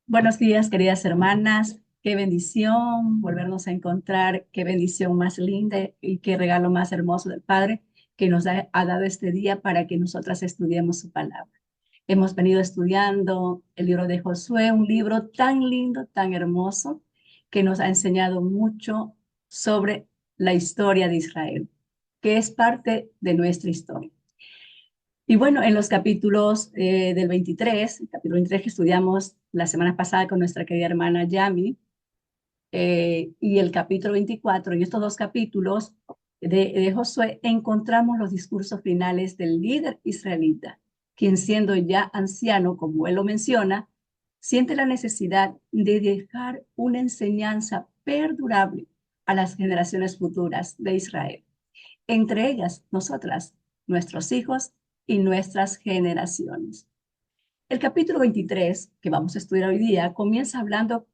Buenos días, queridas hermanas. Qué bendición volvernos a encontrar. Qué bendición más linda y qué regalo más hermoso del Padre que nos ha dado este día para que nosotras estudiemos su palabra. Hemos venido estudiando el libro de Josué, un libro tan lindo, tan hermoso, que nos ha enseñado mucho sobre la historia de Israel, que es parte de nuestra historia. Y bueno, en los capítulos del 23, el capítulo 23 que estudiamos la semana pasada con nuestra querida hermana Yami, y el capítulo 24, en estos dos capítulos de Josué, encontramos los discursos finales del líder israelita, quien siendo ya anciano, como él lo menciona, siente la necesidad de dejar una enseñanza perdurable a las generaciones futuras de Israel, entre ellas nosotras, nuestros hijos y nuestras generaciones. El capítulo 23, que vamos a estudiar hoy día, comienza hablando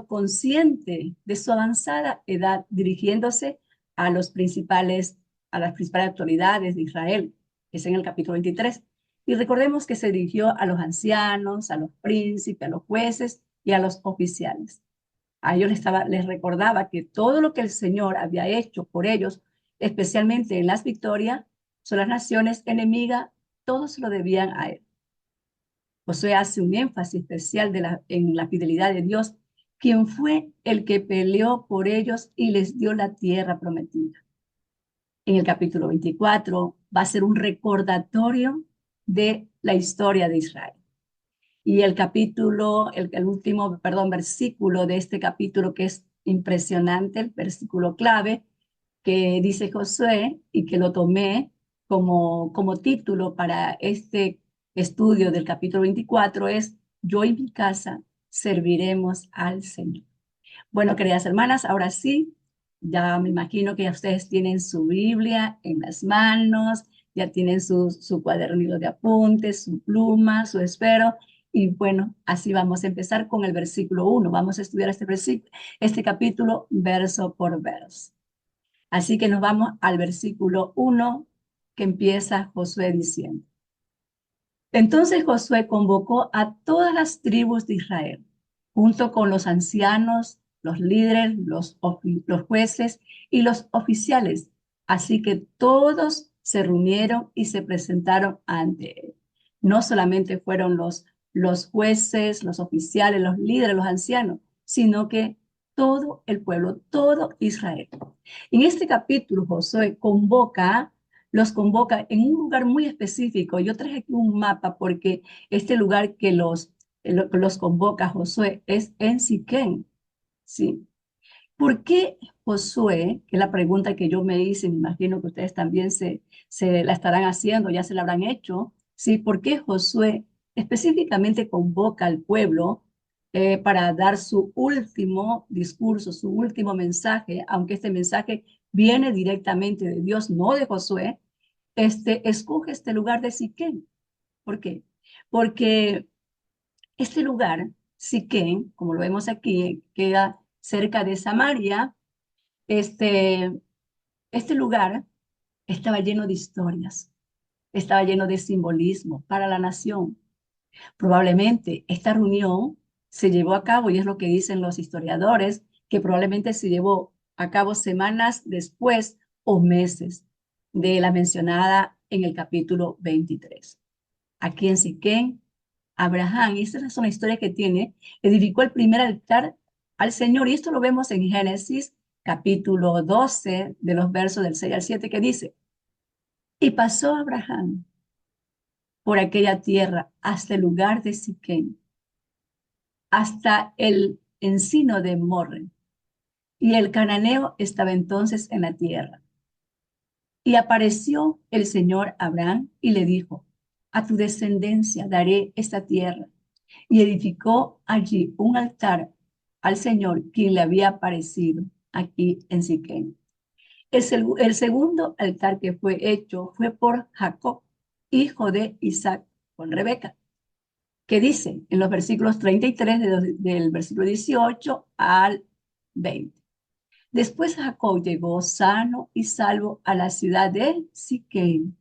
consciente de su avanzada edad, dirigiéndose a, a las principales autoridades de Israel, que es en el capítulo 23. Y recordemos que se dirigió a los ancianos, a los príncipes, a los jueces y a los oficiales. A ellos les recordaba que todo lo que el Señor había hecho por ellos, especialmente en las victorias, son las naciones enemigas, todos se lo debían a él. Josué hace un énfasis especial en la fidelidad de Dios, quien fue el que peleó por ellos y les dio la tierra prometida. En el capítulo 24 va a ser un recordatorio de la historia de Israel. Y el capítulo, el último, perdón, versículo de este capítulo que es impresionante, el versículo clave que dice Josué y que lo tomé como título para este estudio del capítulo 24 es: Yo y mi casa serviremos al Señor. Bueno, queridas hermanas, ahora sí, ya me imagino que ya ustedes tienen su Biblia en las manos, ya tienen su cuadernillo de apuntes, su pluma, su esfero. Y bueno, así vamos a empezar con el versículo 1. Vamos a estudiar este capítulo verso por verso. Así que nos vamos al versículo 1 que empieza Josué diciendo: Entonces Josué convocó a todas las tribus de Israel, junto con los ancianos, los líderes, los jueces y los oficiales. Así que todos se reunieron y se presentaron ante él. No solamente fueron los jueces, los oficiales, los líderes, los ancianos, sino que todo el pueblo, todo Israel. En este capítulo, Josué los convoca en un lugar muy específico. Yo traje aquí un mapa porque este lugar que los convoca Josué es en Siquén. ¿Sí? ¿Por qué Josué, que es la pregunta que yo me hice, me imagino que ustedes también se la estarán haciendo, ya se la habrán hecho, ¿sí? ¿Por qué Josué específicamente convoca al pueblo para dar su último discurso, su último mensaje, aunque este mensaje viene directamente de Dios, no de Josué? Escoge este lugar de Siquén. ¿Por qué? Porque este lugar, Siquén, como lo vemos aquí, queda cerca de Samaria. Este, este lugar estaba lleno de historias, estaba lleno de simbolismo para la nación. Probablemente esta reunión se llevó a cabo, y es lo que dicen los historiadores, que probablemente se llevó a cabo semanas después o meses de la mencionada en el capítulo 23. Aquí en Siquén, Abraham, y esta es una historia que tiene, edificó el primer altar al Señor, y esto lo vemos en Génesis capítulo 12, de los versos del 6 al 7, que dice: Y pasó Abraham por aquella tierra hasta el lugar de Siquén, hasta el encino de Morre, y el cananeo estaba entonces en la tierra. Y apareció el Señor a Abraham y le dijo: A tu descendencia daré esta tierra. Y edificó allí un altar al Señor, quien le había aparecido aquí en Siquén. El segundo altar que fue hecho fue por Jacob, hijo de Isaac, con Rebeca, que dice en los versículos 33 del versículo 18 al 20. Después Jacob llegó sano y salvo a la ciudad de Siquén,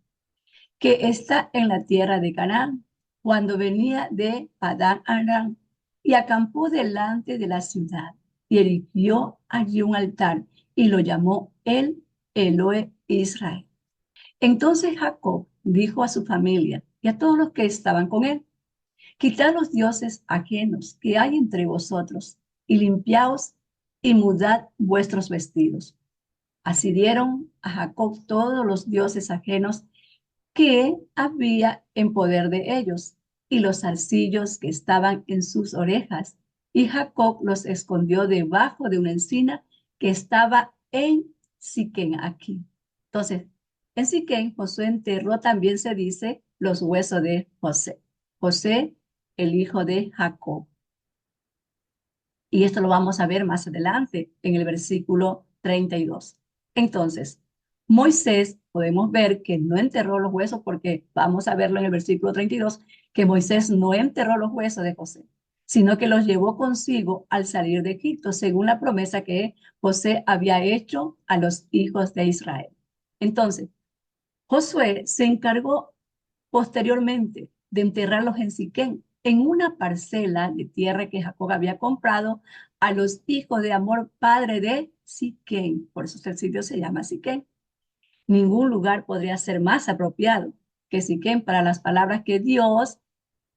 que está en la tierra de Canaán, cuando venía de Padán Aram, y acampó delante de la ciudad, y erigió allí un altar, y lo llamó el Elohe Israel. Entonces Jacob dijo a su familia y a todos los que estaban con él: quitad los dioses ajenos que hay entre vosotros, y limpiaos y mudad vuestros vestidos. Así dieron a Jacob todos los dioses ajenos que había en poder de ellos, y los zarcillos que estaban en sus orejas. Y Jacob los escondió debajo de una encina que estaba en Siquén aquí. Entonces, en Siquén, Josué enterró, también se dice, los huesos de José. José, el hijo de Jacob. Y esto lo vamos a ver más adelante en el versículo 32. Entonces, Moisés, podemos ver que no enterró los huesos, porque vamos a verlo en el versículo 32, que Moisés no enterró los huesos de José, sino que los llevó consigo al salir de Egipto, según la promesa que José había hecho a los hijos de Israel. Entonces, Josué se encargó posteriormente de enterrarlos en Siquén, en una parcela de tierra que Jacob había comprado a los hijos de Amor, padre de Siquén. Por eso el sitio se llama Siquén. Ningún lugar podría ser más apropiado que Siquén para las palabras que Dios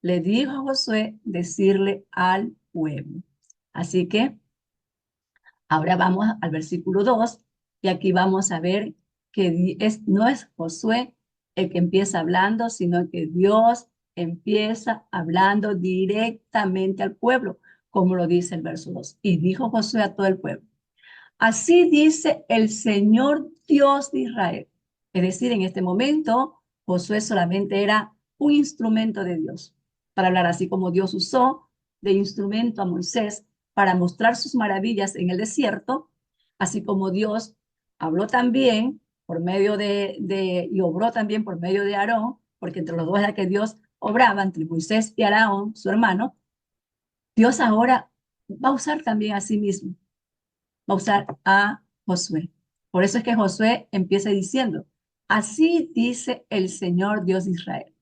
le dijo a Josué decirle al pueblo. Así que ahora vamos al versículo 2, y aquí vamos a ver que no es Josué el que empieza hablando, sino que Dios empieza hablando directamente al pueblo, como lo dice el verso 2. Y dijo Josué a todo el pueblo: así dice el Señor Dios de Israel. Es decir, en este momento, Josué solamente era un instrumento de Dios para hablar, así como Dios usó de instrumento a Moisés para mostrar sus maravillas en el desierto, así como Dios habló también por medio y obró también por medio de Aarón, porque entre los dos era que Dios obraba, entre Moisés y Aarón, su hermano. Dios ahora va a usar también a sí mismo, va a usar a Josué. Por eso es que Josué empieza diciendo: así dice el Señor Dios de Israel.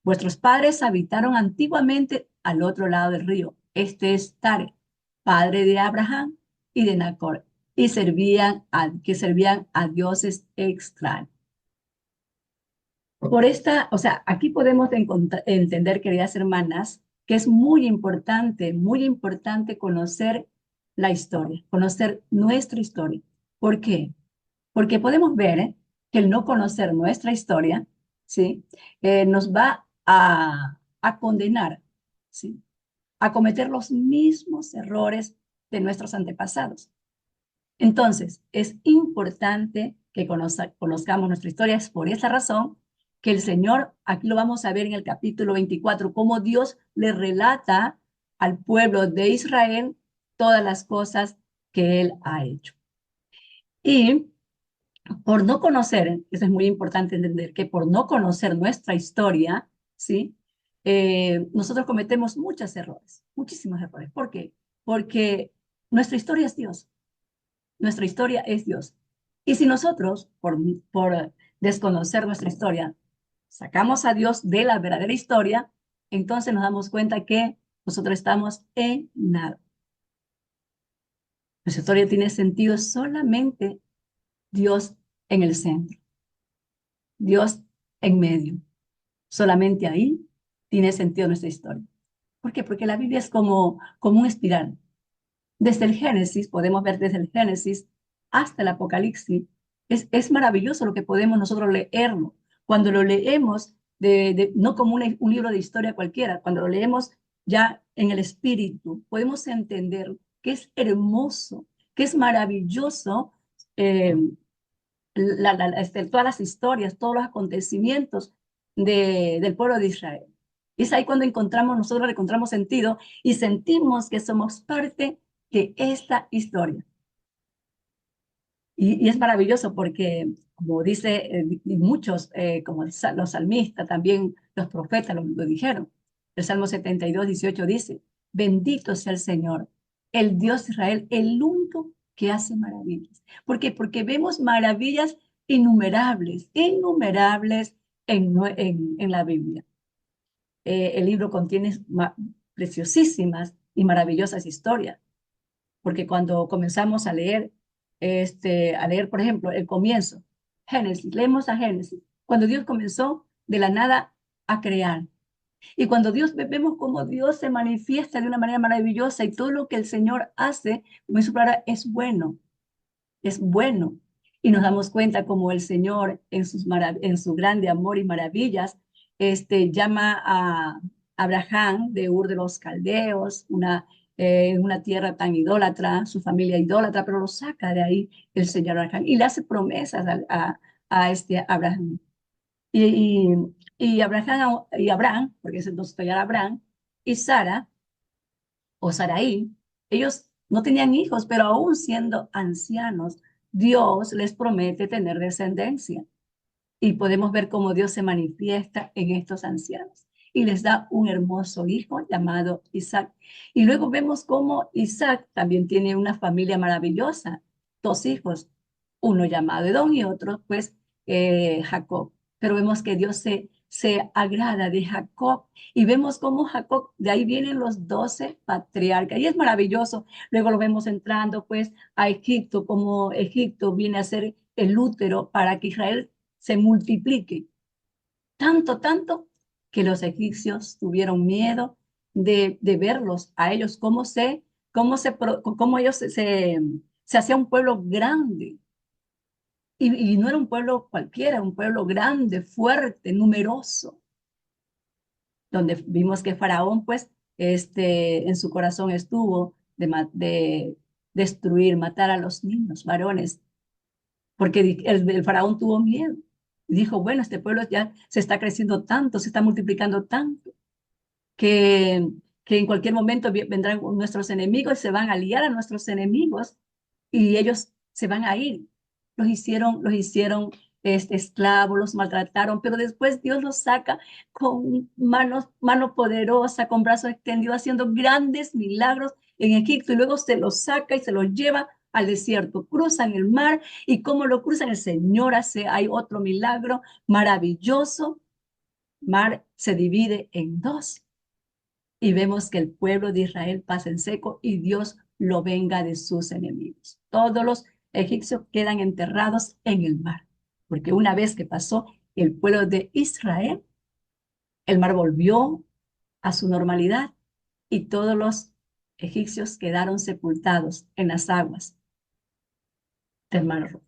Vuestros padres habitaron antiguamente al otro lado del río. Este es Tare, padre de Abraham y de Nacor, y servían a dioses extraños. Por esta, o sea, aquí podemos entender, queridas hermanas, que es muy importante conocer la historia, conocer nuestra historia. ¿Por qué? Porque podemos ver que el no conocer nuestra historia, ¿sí? Nos va a condenar, ¿sí? A cometer los mismos errores de nuestros antepasados. Entonces, es importante que conozcamos nuestra historia. Es por esa razón que el Señor, aquí lo vamos a ver en el capítulo 24, cómo Dios le relata al pueblo de Israel todas las cosas que Él ha hecho. Y por no conocer, eso es muy importante entender, que por no conocer nuestra historia, ¿sí? Nosotros cometemos muchos errores, muchísimos errores. ¿Por qué? Porque nuestra historia es Dios. Nuestra historia es Dios. Y si nosotros, por desconocer nuestra historia, sacamos a Dios de la verdadera historia, entonces nos damos cuenta que nosotros estamos en nada. Nuestra historia tiene sentido solamente Dios en el centro, Dios en medio. Solamente ahí tiene sentido nuestra historia. ¿Por qué? Porque la Biblia es como un espiral. Desde el Génesis, podemos ver desde el Génesis hasta el Apocalipsis. Es maravilloso lo que podemos nosotros leerlo. Cuando lo leemos, no como un libro de historia cualquiera, cuando lo leemos ya en el espíritu, podemos entender que es hermoso, que es maravilloso, eh, todas las historias, todos los acontecimientos del pueblo de Israel. Y es ahí cuando nosotros encontramos sentido y sentimos que somos parte de esta historia. Y es maravilloso porque, como dice muchos, como los salmistas, también los profetas lo dijeron. El Salmo 72:18 dice: bendito sea el Señor, el Dios de Israel, el único que hace maravillas. ¿Por qué? Porque vemos maravillas innumerables, innumerables en la Biblia. El libro contiene preciosísimas y maravillosas historias, porque cuando comenzamos a leer, por ejemplo, el comienzo, Génesis, leemos a Génesis, cuando Dios comenzó de la nada a crear. Y cuando vemos cómo Dios se manifiesta de una manera maravillosa y todo lo que el Señor hace, como su palabra, es bueno. Y nos damos cuenta como el Señor en su grande amor y maravillas, llama a Abraham de Ur de los Caldeos, una tierra tan idólatra, su familia idólatra, pero lo saca de ahí el Señor Abraham y le hace promesas a este Abraham. Y, y Abraham, porque es entonces ya Abraham, y Sara, o Saraí, ellos no tenían hijos, pero aún siendo ancianos, Dios les promete tener descendencia. Y podemos ver cómo Dios se manifiesta en estos ancianos y les da un hermoso hijo llamado Isaac. Y luego vemos cómo Isaac también tiene una familia maravillosa, dos hijos, uno llamado Edom y otro, pues, Jacob. Pero vemos que Dios se agrada de Jacob y vemos cómo Jacob, de ahí vienen los 12 patriarcas y es maravilloso. Luego lo vemos entrando pues a Egipto, como Egipto viene a ser el útero para que Israel se multiplique. Tanto, tanto que los egipcios tuvieron miedo de verlos a ellos, cómo ellos se hacía un pueblo grande. Y no era un pueblo cualquiera, un pueblo grande, fuerte, numeroso, donde vimos que Faraón, pues, en su corazón estuvo de destruir, matar a los niños, varones, porque el faraón tuvo miedo. Y dijo, bueno, este pueblo ya se está creciendo tanto, se está multiplicando tanto, que, que en cualquier momento vendrán nuestros enemigos y se van a aliar a nuestros enemigos y ellos se van a ir. Los hicieron esclavos, los maltrataron, pero después Dios los saca con mano poderosa, con brazos extendidos, haciendo grandes milagros en Egipto y luego se los saca y se los lleva al desierto. Cruzan el mar y como lo cruzan el Señor hay otro milagro maravilloso. Mar se divide en dos y vemos que el pueblo de Israel pasa en seco y Dios lo venga de sus enemigos. Todos los egipcios quedan enterrados en el mar, porque una vez que pasó el pueblo de Israel, el mar volvió a su normalidad y todos los egipcios quedaron sepultados en las aguas del mar Rojo.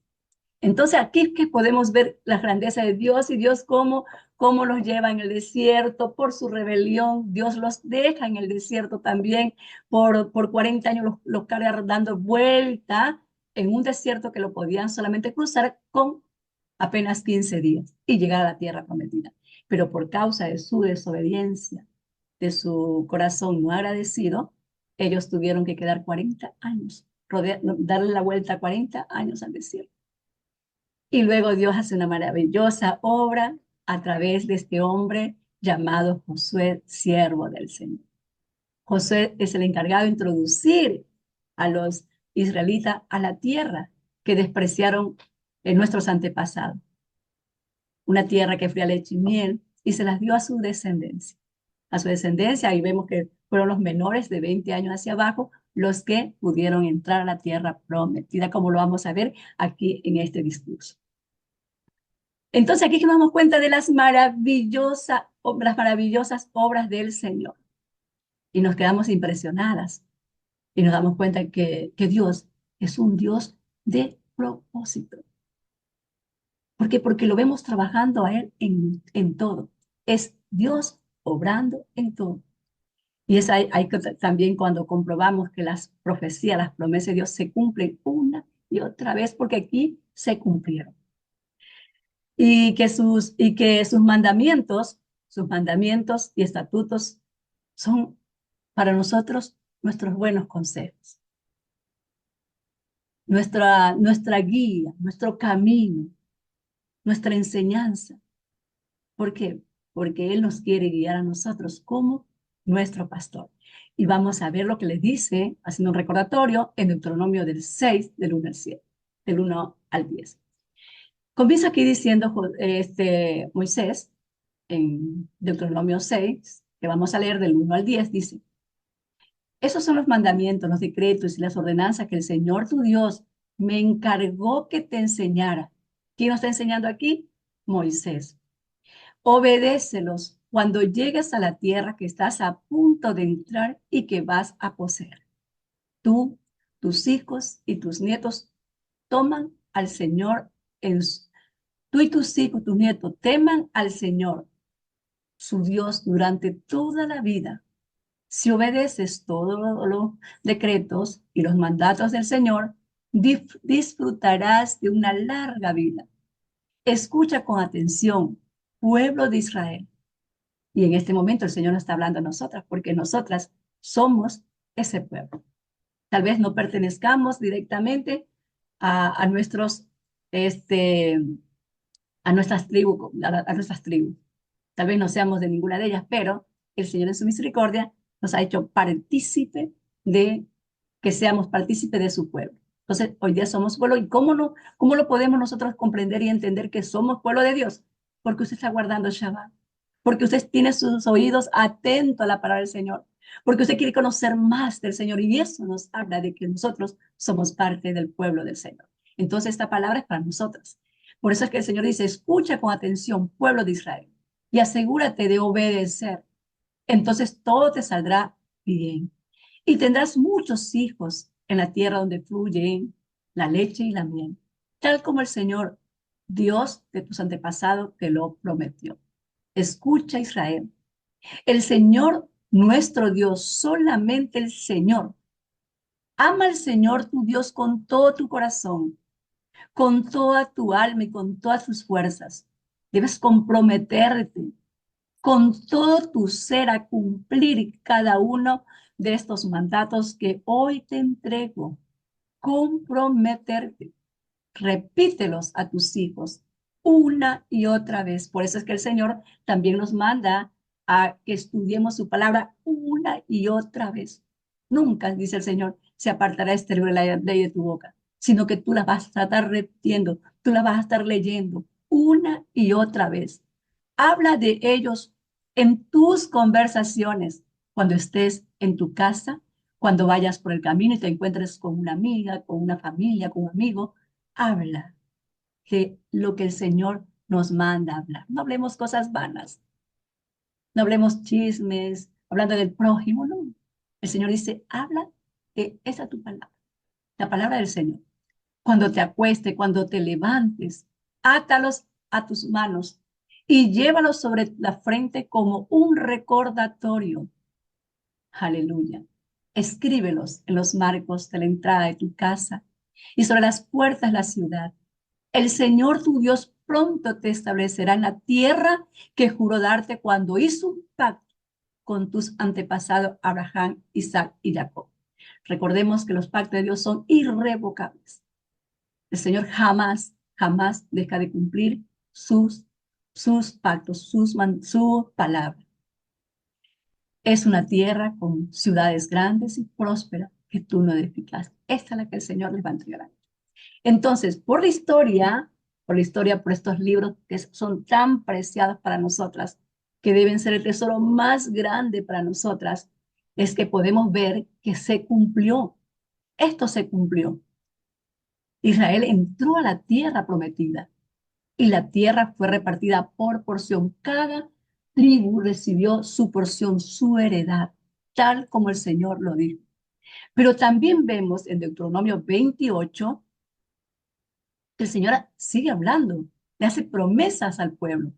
Entonces aquí es que podemos ver la grandeza de Dios y Dios cómo los lleva en el desierto por su rebelión. Dios los deja en el desierto también por 40 años, los carga dando vuelta en un desierto que lo podían solamente cruzar con apenas 15 días y llegar a la tierra prometida. Pero por causa de su desobediencia, de su corazón no agradecido, ellos tuvieron que quedar 40 años, darle la vuelta 40 años al desierto. Y luego Dios hace una maravillosa obra a través de este hombre llamado Josué, siervo del Señor. Josué es el encargado de introducir a los israelitas a la tierra que despreciaron en nuestros antepasados. Una tierra que fría leche y miel, y se las dio a su descendencia. A su descendencia, ahí vemos que fueron los menores de 20 años hacia abajo los que pudieron entrar a la tierra prometida, como lo vamos a ver aquí en este discurso. Entonces aquí nos damos cuenta de las maravillosas obras del Señor y nos quedamos impresionadas y nos damos cuenta que Dios es un Dios de propósito. ¿Por qué? Porque lo vemos trabajando a Él en todo. Es Dios obrando en todo. Y es ahí que también cuando comprobamos que las profecías, las promesas de Dios se cumplen una y otra vez, porque aquí se cumplieron. Y que sus mandamientos y estatutos son para nosotros nuestros buenos consejos, nuestra guía, nuestro camino, nuestra enseñanza. ¿Por qué? Porque Él nos quiere guiar a nosotros como nuestro pastor. Y vamos a ver lo que le dice, haciendo un recordatorio, en Deuteronomio del 6, del 1 al 7, del 1 al 10. Comienza aquí diciendo Moisés en Deuteronomio 6, que vamos a leer del 1 al 10, dice, esos son los mandamientos, los decretos y las ordenanzas que el Señor tu Dios me encargó que te enseñara. ¿Quién nos está enseñando aquí? Moisés. Obedécelos cuando llegues a la tierra que estás a punto de entrar y que vas a poseer. Tú, tus hijos y tus nietos toman al Señor en tú y tus hijos, tus nietos, teman al Señor, su Dios, durante toda la vida. Si obedeces todos los decretos y los mandatos del Señor, disfrutarás de una larga vida. Escucha con atención, pueblo de Israel. Y en este momento el Señor nos está hablando a nosotras, porque nosotras somos ese pueblo. Tal vez no pertenezcamos directamente a nuestros, este, a nuestras tribus, a nuestras tribus. Tal vez no seamos de ninguna de ellas, pero el Señor en su misericordia nos ha hecho partícipe de que seamos partícipe de su pueblo. Entonces, hoy día somos pueblo. ¿Y cómo no, cómo lo podemos nosotros comprender y entender que somos pueblo de Dios? Porque usted está guardando el Shabbat, porque usted tiene sus oídos atentos a la palabra del Señor, porque usted quiere conocer más del Señor y eso nos habla de que nosotros somos parte del pueblo del Señor. Entonces, esta palabra es para nosotros. Por eso es que el Señor dice, escucha con atención, pueblo de Israel, y asegúrate de obedecer. Entonces todo te saldrá bien. Y tendrás muchos hijos en la tierra donde fluyen la leche y la miel, tal como el Señor, Dios de tus antepasados, te lo prometió. Escucha, Israel. El Señor, nuestro Dios, solamente el Señor. Ama al Señor tu Dios con todo tu corazón, con toda tu alma y con todas tus fuerzas. Debes comprometerte con todo tu ser a cumplir cada uno de estos mandatos que hoy te entrego. Comprometerte. Repítelos a tus hijos una y otra vez. Por eso es que el Señor también nos manda a que estudiemos su palabra una y otra vez. Nunca, dice el Señor, se apartará este libro de la ley de tu boca, sino que tú la vas a estar repitiendo, tú la vas a estar leyendo una y otra vez. Habla de ellos en tus conversaciones, cuando estés en tu casa, cuando vayas por el camino y te encuentres con una amiga, con una familia, con un amigo. Habla de lo que el Señor nos manda hablar. No hablemos cosas vanas, no hablemos chismes, hablando del prójimo, no. El Señor dice, habla de esa tu palabra, la palabra del Señor. Cuando te acuestes, cuando te levantes, átalos a tus manos y llévalos sobre la frente como un recordatorio. Aleluya. Escríbelos en los marcos de la entrada de tu casa y sobre las puertas de la ciudad. El Señor tu Dios pronto te establecerá en la tierra que juró darte cuando hizo un pacto con tus antepasados Abraham, Isaac y Jacob. Recordemos que los pactos de Dios son irrevocables. El Señor jamás, jamás deja de cumplir sus pactos, su palabra. Es una tierra con ciudades grandes y prósperas que tú no edificaste. Esta es la que el Señor les va a entregar. Entonces, por la historia, por estos libros que son tan preciados para nosotras, que deben ser el tesoro más grande para nosotras, es que podemos ver que se cumplió. Esto se cumplió. Israel entró a la tierra prometida y la tierra fue repartida por porción. Cada tribu recibió su porción, su heredad, tal como el Señor lo dijo. Pero también vemos en Deuteronomio 28 que el Señor sigue hablando, le hace promesas al pueblo.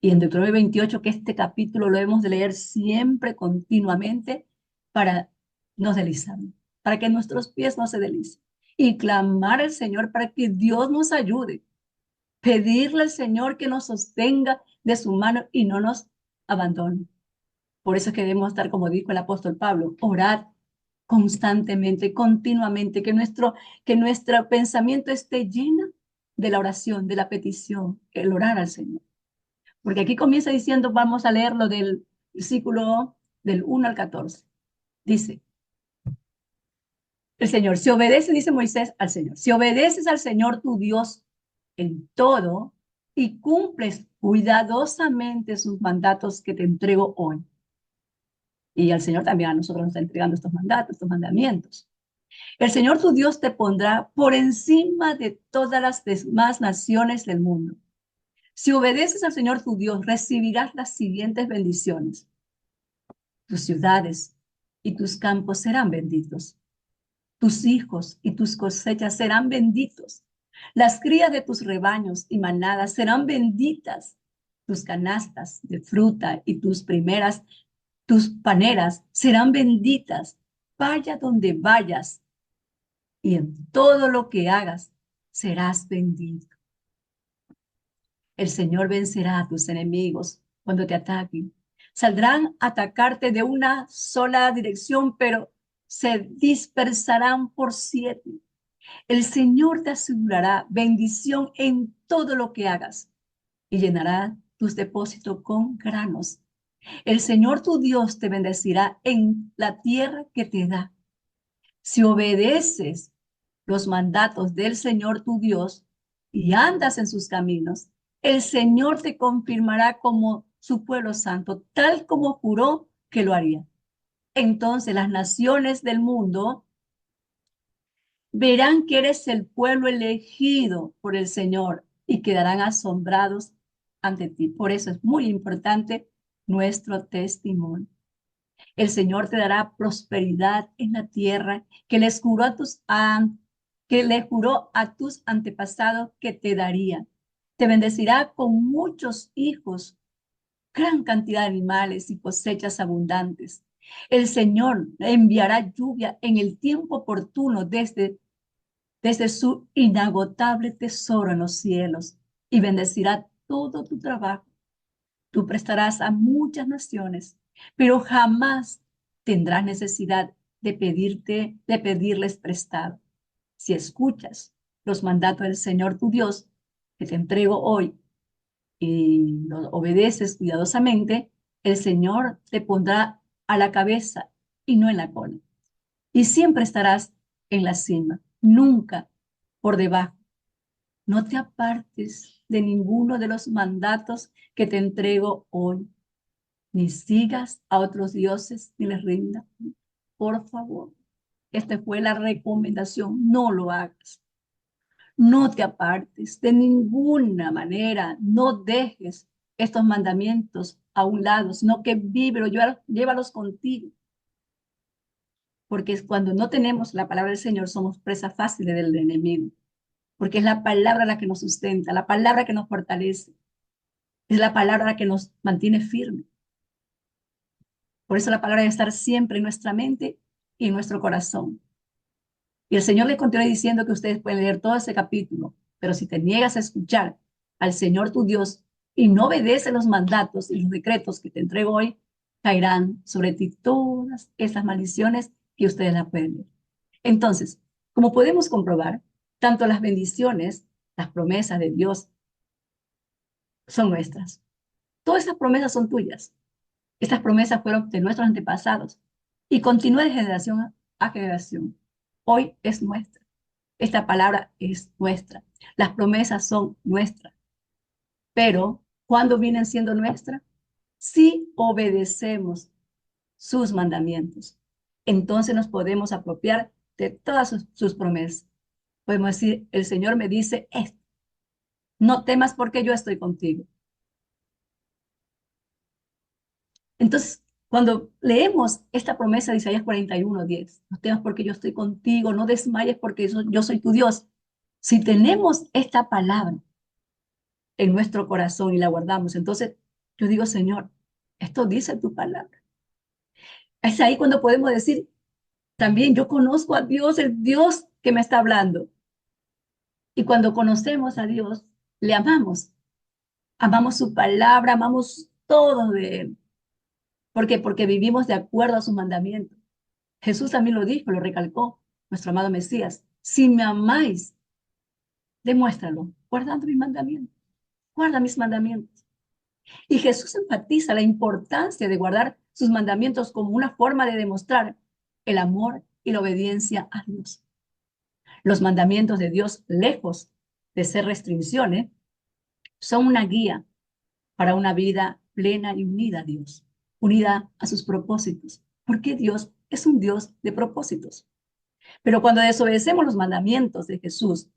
Y en Deuteronomio 28, que este capítulo lo debemos de leer siempre, continuamente, para nos deslizarnos, para que nuestros pies no se deslicen. Y clamar al Señor para que Dios nos ayude. Pedirle al Señor que nos sostenga de su mano y no nos abandone. Por eso es que debemos estar, como dijo el apóstol Pablo, orar constantemente, continuamente, que nuestro pensamiento esté lleno de la oración, de la petición, el orar al Señor. Porque aquí comienza diciendo, vamos a leerlo del versículo del 1 al 14. Dice, el Señor, si obedece, dice Moisés al Señor, si obedeces al Señor tu Dios en todo y cumples cuidadosamente sus mandatos que te entrego hoy. Y el Señor también a nosotros nos está entregando estos mandatos, estos mandamientos. El Señor tu Dios te pondrá por encima de todas las demás naciones del mundo. Si obedeces al Señor tu Dios, recibirás las siguientes bendiciones. Tus ciudades y tus campos serán benditos. Tus hijos y tus cosechas serán benditos. Las crías de tus rebaños y manadas serán benditas. Tus canastas de fruta y tus paneras serán benditas. Vaya donde vayas y en todo lo que hagas serás bendito. El Señor vencerá a tus enemigos cuando te ataquen. Saldrán a atacarte de una sola dirección, pero se dispersarán por 7. El Señor te asegurará bendición en todo lo que hagas y llenará tus depósitos con granos. El Señor tu Dios te bendecirá en la tierra que te da. Si obedeces los mandatos del Señor tu Dios y andas en sus caminos, el Señor te confirmará como su pueblo santo, tal como juró que lo haría. Entonces las naciones del mundo verán que eres el pueblo elegido por el Señor y quedarán asombrados ante ti. Por eso es muy importante nuestro testimonio. El Señor te dará prosperidad en la tierra que le juró a tus antepasados que te daría. Te bendecirá con muchos hijos, gran cantidad de animales y cosechas abundantes. El Señor enviará lluvia en el tiempo oportuno desde su inagotable tesoro en los cielos y bendecirá todo tu trabajo. Tú prestarás a muchas naciones, pero jamás tendrás necesidad de pedirles prestado. Si escuchas los mandatos del Señor tu Dios que te entrego hoy y los obedeces cuidadosamente, el Señor te pondrá a la cabeza y no en la cola. Y siempre estarás en la cima, nunca por debajo. No te apartes de ninguno de los mandatos que te entrego hoy, ni sigas a otros dioses ni les rindas. Por favor, esta fue la recomendación, no lo hagas. No te apartes de ninguna manera, no dejes estos mandamientos a un lado, sino que vívelos, llévalos contigo. Porque es cuando no tenemos la palabra del Señor, somos presa fácil del enemigo. Porque es la palabra la que nos sustenta, la palabra que nos fortalece, es la palabra que nos mantiene firme. Por eso la palabra debe estar siempre en nuestra mente y en nuestro corazón. Y el Señor le continúa diciendo que ustedes pueden leer todo ese capítulo, pero si te niegas a escuchar al Señor tu Dios y no obedeces los mandatos y los decretos que te entrego hoy, caerán sobre ti todas esas maldiciones que ustedes la pueden ver. Entonces, como podemos comprobar, tanto las bendiciones, las promesas de Dios son nuestras. Todas esas promesas son tuyas. Estas promesas fueron de nuestros antepasados y continúa de generación a generación. Hoy es nuestra. Esta palabra es nuestra. Las promesas son nuestras. Pero, ¿cuándo vienen siendo nuestras? Si obedecemos sus mandamientos. Entonces nos podemos apropiar de todas sus promesas. Podemos decir, el Señor me dice esto. No temas porque yo estoy contigo. Entonces, cuando leemos esta promesa de Isaías 41:10, no temas porque yo estoy contigo, no desmayes porque yo soy tu Dios. Si tenemos esta palabra en nuestro corazón y la guardamos, entonces yo digo, Señor, esto dice tu palabra. Es ahí cuando podemos decir, también yo conozco a Dios, el Dios que me está hablando. Y cuando conocemos a Dios, le amamos. Amamos su palabra, amamos todo de Él. ¿Por qué? Porque vivimos de acuerdo a sus mandamientos. Jesús también lo dijo, lo recalcó, nuestro amado Mesías. Si me amáis, demuéstralo, guardando mis mandamientos. Guarda mis mandamientos. Y Jesús enfatiza la importancia de guardar sus mandamientos como una forma de demostrar el amor y la obediencia a Dios. Los mandamientos de Dios, lejos de ser restricciones, son una guía para una vida plena y unida a Dios, unida a sus propósitos, porque Dios es un Dios de propósitos. Pero cuando desobedecemos los mandamientos de Jesús,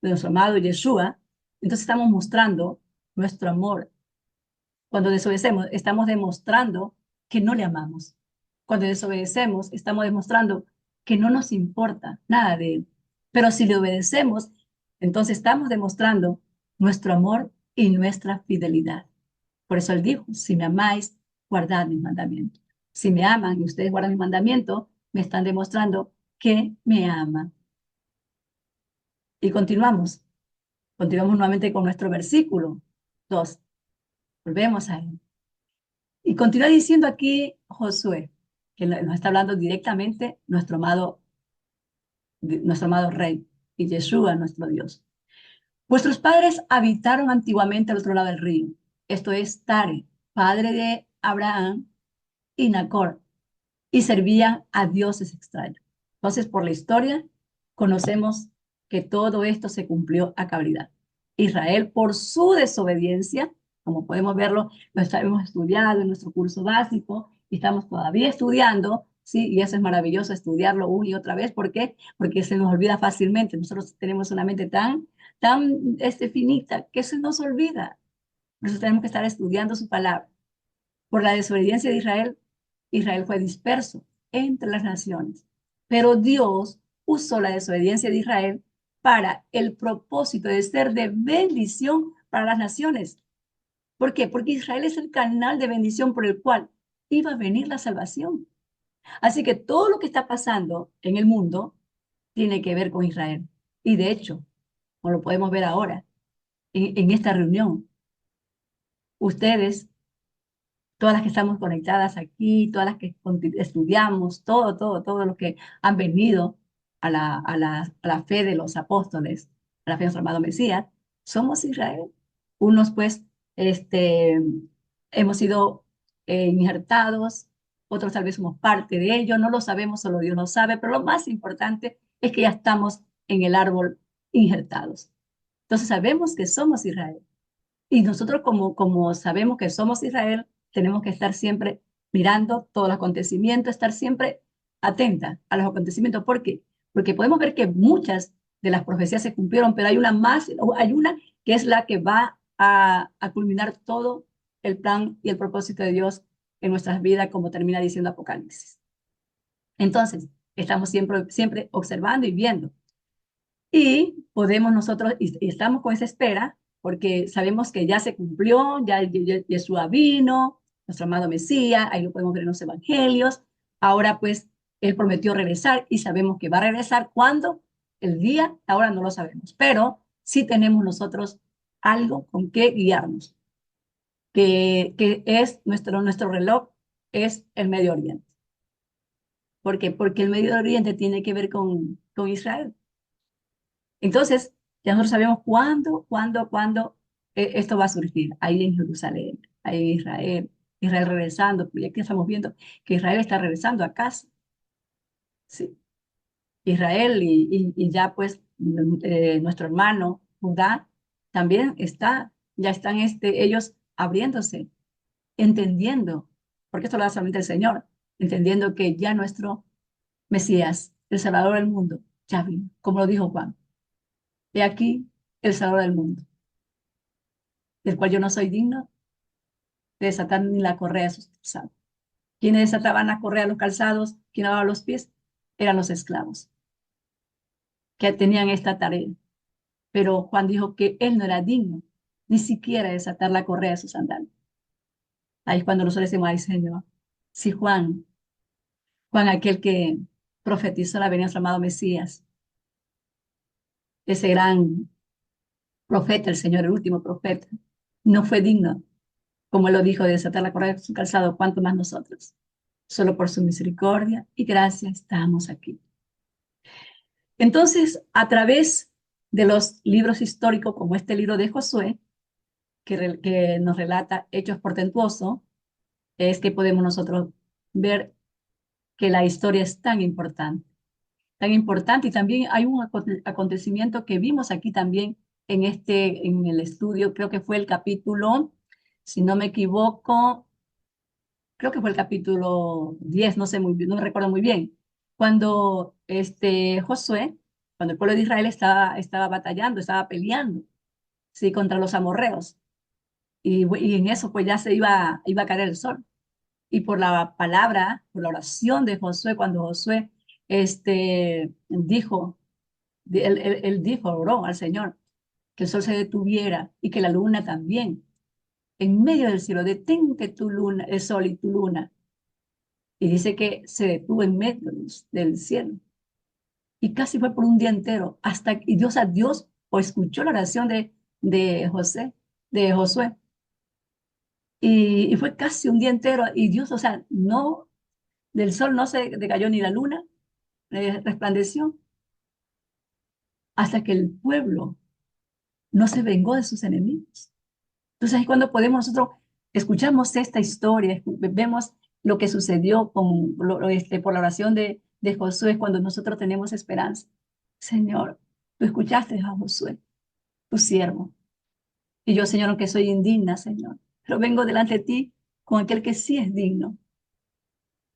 de nuestro amado Yeshua, entonces estamos mostrando nuestro amor. Cuando desobedecemos, estamos demostrando que no le amamos. Cuando desobedecemos, estamos demostrando que no nos importa nada de él. Pero si le obedecemos, entonces estamos demostrando nuestro amor y nuestra fidelidad. Por eso él dijo, si me amáis, guardad mis mandamientos. Si me aman y ustedes guardan mis mandamientos, me están demostrando que me aman. Y continuamos. Continuamos nuevamente con nuestro versículo 2. Volvemos a él. Y continúa diciendo aquí Josué, que nos está hablando directamente nuestro amado Rey y Yeshua, nuestro Dios. Vuestros padres habitaron antiguamente al otro lado del río. Esto es Tare, padre de Abraham y Nacor, y servían a dioses extraños. Entonces, por la historia, conocemos que todo esto se cumplió a cabalidad. Israel, por su desobediencia, como podemos verlo, lo hemos estudiado en nuestro curso básico y estamos todavía estudiando, ¿sí? Y eso es maravilloso, estudiarlo una y otra vez. ¿Por qué? Porque se nos olvida fácilmente. Nosotros tenemos una mente tan finita que se nos olvida. Por eso tenemos que estar estudiando su palabra. Por la desobediencia de Israel, Israel fue disperso entre las naciones. Pero Dios usó la desobediencia de Israel para el propósito de ser de bendición para las naciones. ¿Por qué? Porque Israel es el canal de bendición por el cual iba a venir la salvación. Así que todo lo que está pasando en el mundo tiene que ver con Israel. Y de hecho, como lo podemos ver ahora, en esta reunión, ustedes todas las que estamos conectadas aquí, todas las que estudiamos, todos los que han venido a la fe de los apóstoles, a la fe de nuestro amado Mesías, somos Israel. Unos pues hemos sido injertados, otros tal vez somos parte de ello, no lo sabemos, solo Dios lo sabe, pero lo más importante es que ya estamos en el árbol injertados. Entonces sabemos que somos Israel. Y nosotros como sabemos que somos Israel, tenemos que estar siempre mirando todos los acontecimientos, estar siempre atenta a los acontecimientos. ¿Por qué? Porque podemos ver que muchas de las profecías se cumplieron, pero hay una más, hay una que es la que va a culminar todo el plan y el propósito de Dios en nuestras vidas, como termina diciendo Apocalipsis. Entonces, estamos siempre observando y viendo. Y podemos nosotros, y estamos con esa espera, porque sabemos que ya se cumplió, ya Yeshua vino, nuestro amado Mesías, ahí lo podemos ver en los evangelios. Ahora pues, él prometió regresar y sabemos que va a regresar. ¿Cuándo? El día, ahora no lo sabemos, pero sí tenemos nosotros algo con qué guiarnos, que es nuestro reloj, es el Medio Oriente. ¿Por qué? Porque el Medio Oriente tiene que ver con Israel. Entonces, ya nosotros sabemos cuándo esto va a surgir, ahí en Jerusalén, ahí en Israel, Israel regresando, porque aquí estamos viendo que Israel está regresando a casa, ¿sí? Israel y ya pues nuestro hermano Judá también ya están ellos abriéndose, entendiendo, porque esto lo da solamente el Señor, entendiendo que ya nuestro Mesías, el Salvador del mundo, ya vino, como lo dijo Juan. He aquí el Salvador del mundo, del cual yo no soy digno de desatar ni la correa de sus calzados. ¿Quiénes desataban la correa de los calzados? ¿Quién lavaba los pies? Eran los esclavos, que tenían esta tarea. Pero Juan dijo que él no era digno ni siquiera de desatar la correa de sus sandalias. Ahí es cuando nosotros decimos, ay Señor, si Juan aquel que profetizó la venida de nuestro amado Mesías, ese gran profeta, el Señor, el último profeta, no fue digno, como él lo dijo, de desatar la correa de su calzado, cuánto más nosotros. Solo por su misericordia y gracia estamos aquí. Entonces, a través de los libros históricos, como este libro de Josué, que nos relata hechos portentuosos, es que podemos nosotros ver que la historia es tan importante y también hay un acontecimiento que vimos aquí también en el estudio, creo que fue el capítulo, si no me equivoco, creo que fue el capítulo 10, no sé muy bien, no me recuerdo muy bien, cuando Josué, cuando el pueblo de Israel estaba batallando, estaba peleando, sí, contra los amorreos, y en eso pues ya iba a caer el sol. Y por la palabra, por la oración de Josué, cuando Josué dijo, él dijo, oró al Señor, que el sol se detuviera y que la luna también, en medio del cielo, detente tu luna, el sol y tu luna. Y dice que se detuvo en medio del cielo. Y casi fue por un día entero, hasta y Dios a Dios o escuchó la oración de Josué. Y fue casi un día entero, y Dios, o sea, no, del sol no se decayó ni la luna, resplandeció, hasta que el pueblo no se vengó de sus enemigos. Entonces ahí cuando podemos nosotros escuchamos esta historia, vemos lo que sucedió por la oración de Josué, cuando nosotros tenemos esperanza. Señor, tú escuchaste a Josué, tu siervo. Y yo, Señor, aunque soy indigna, Señor, pero vengo delante de ti con aquel que sí es digno,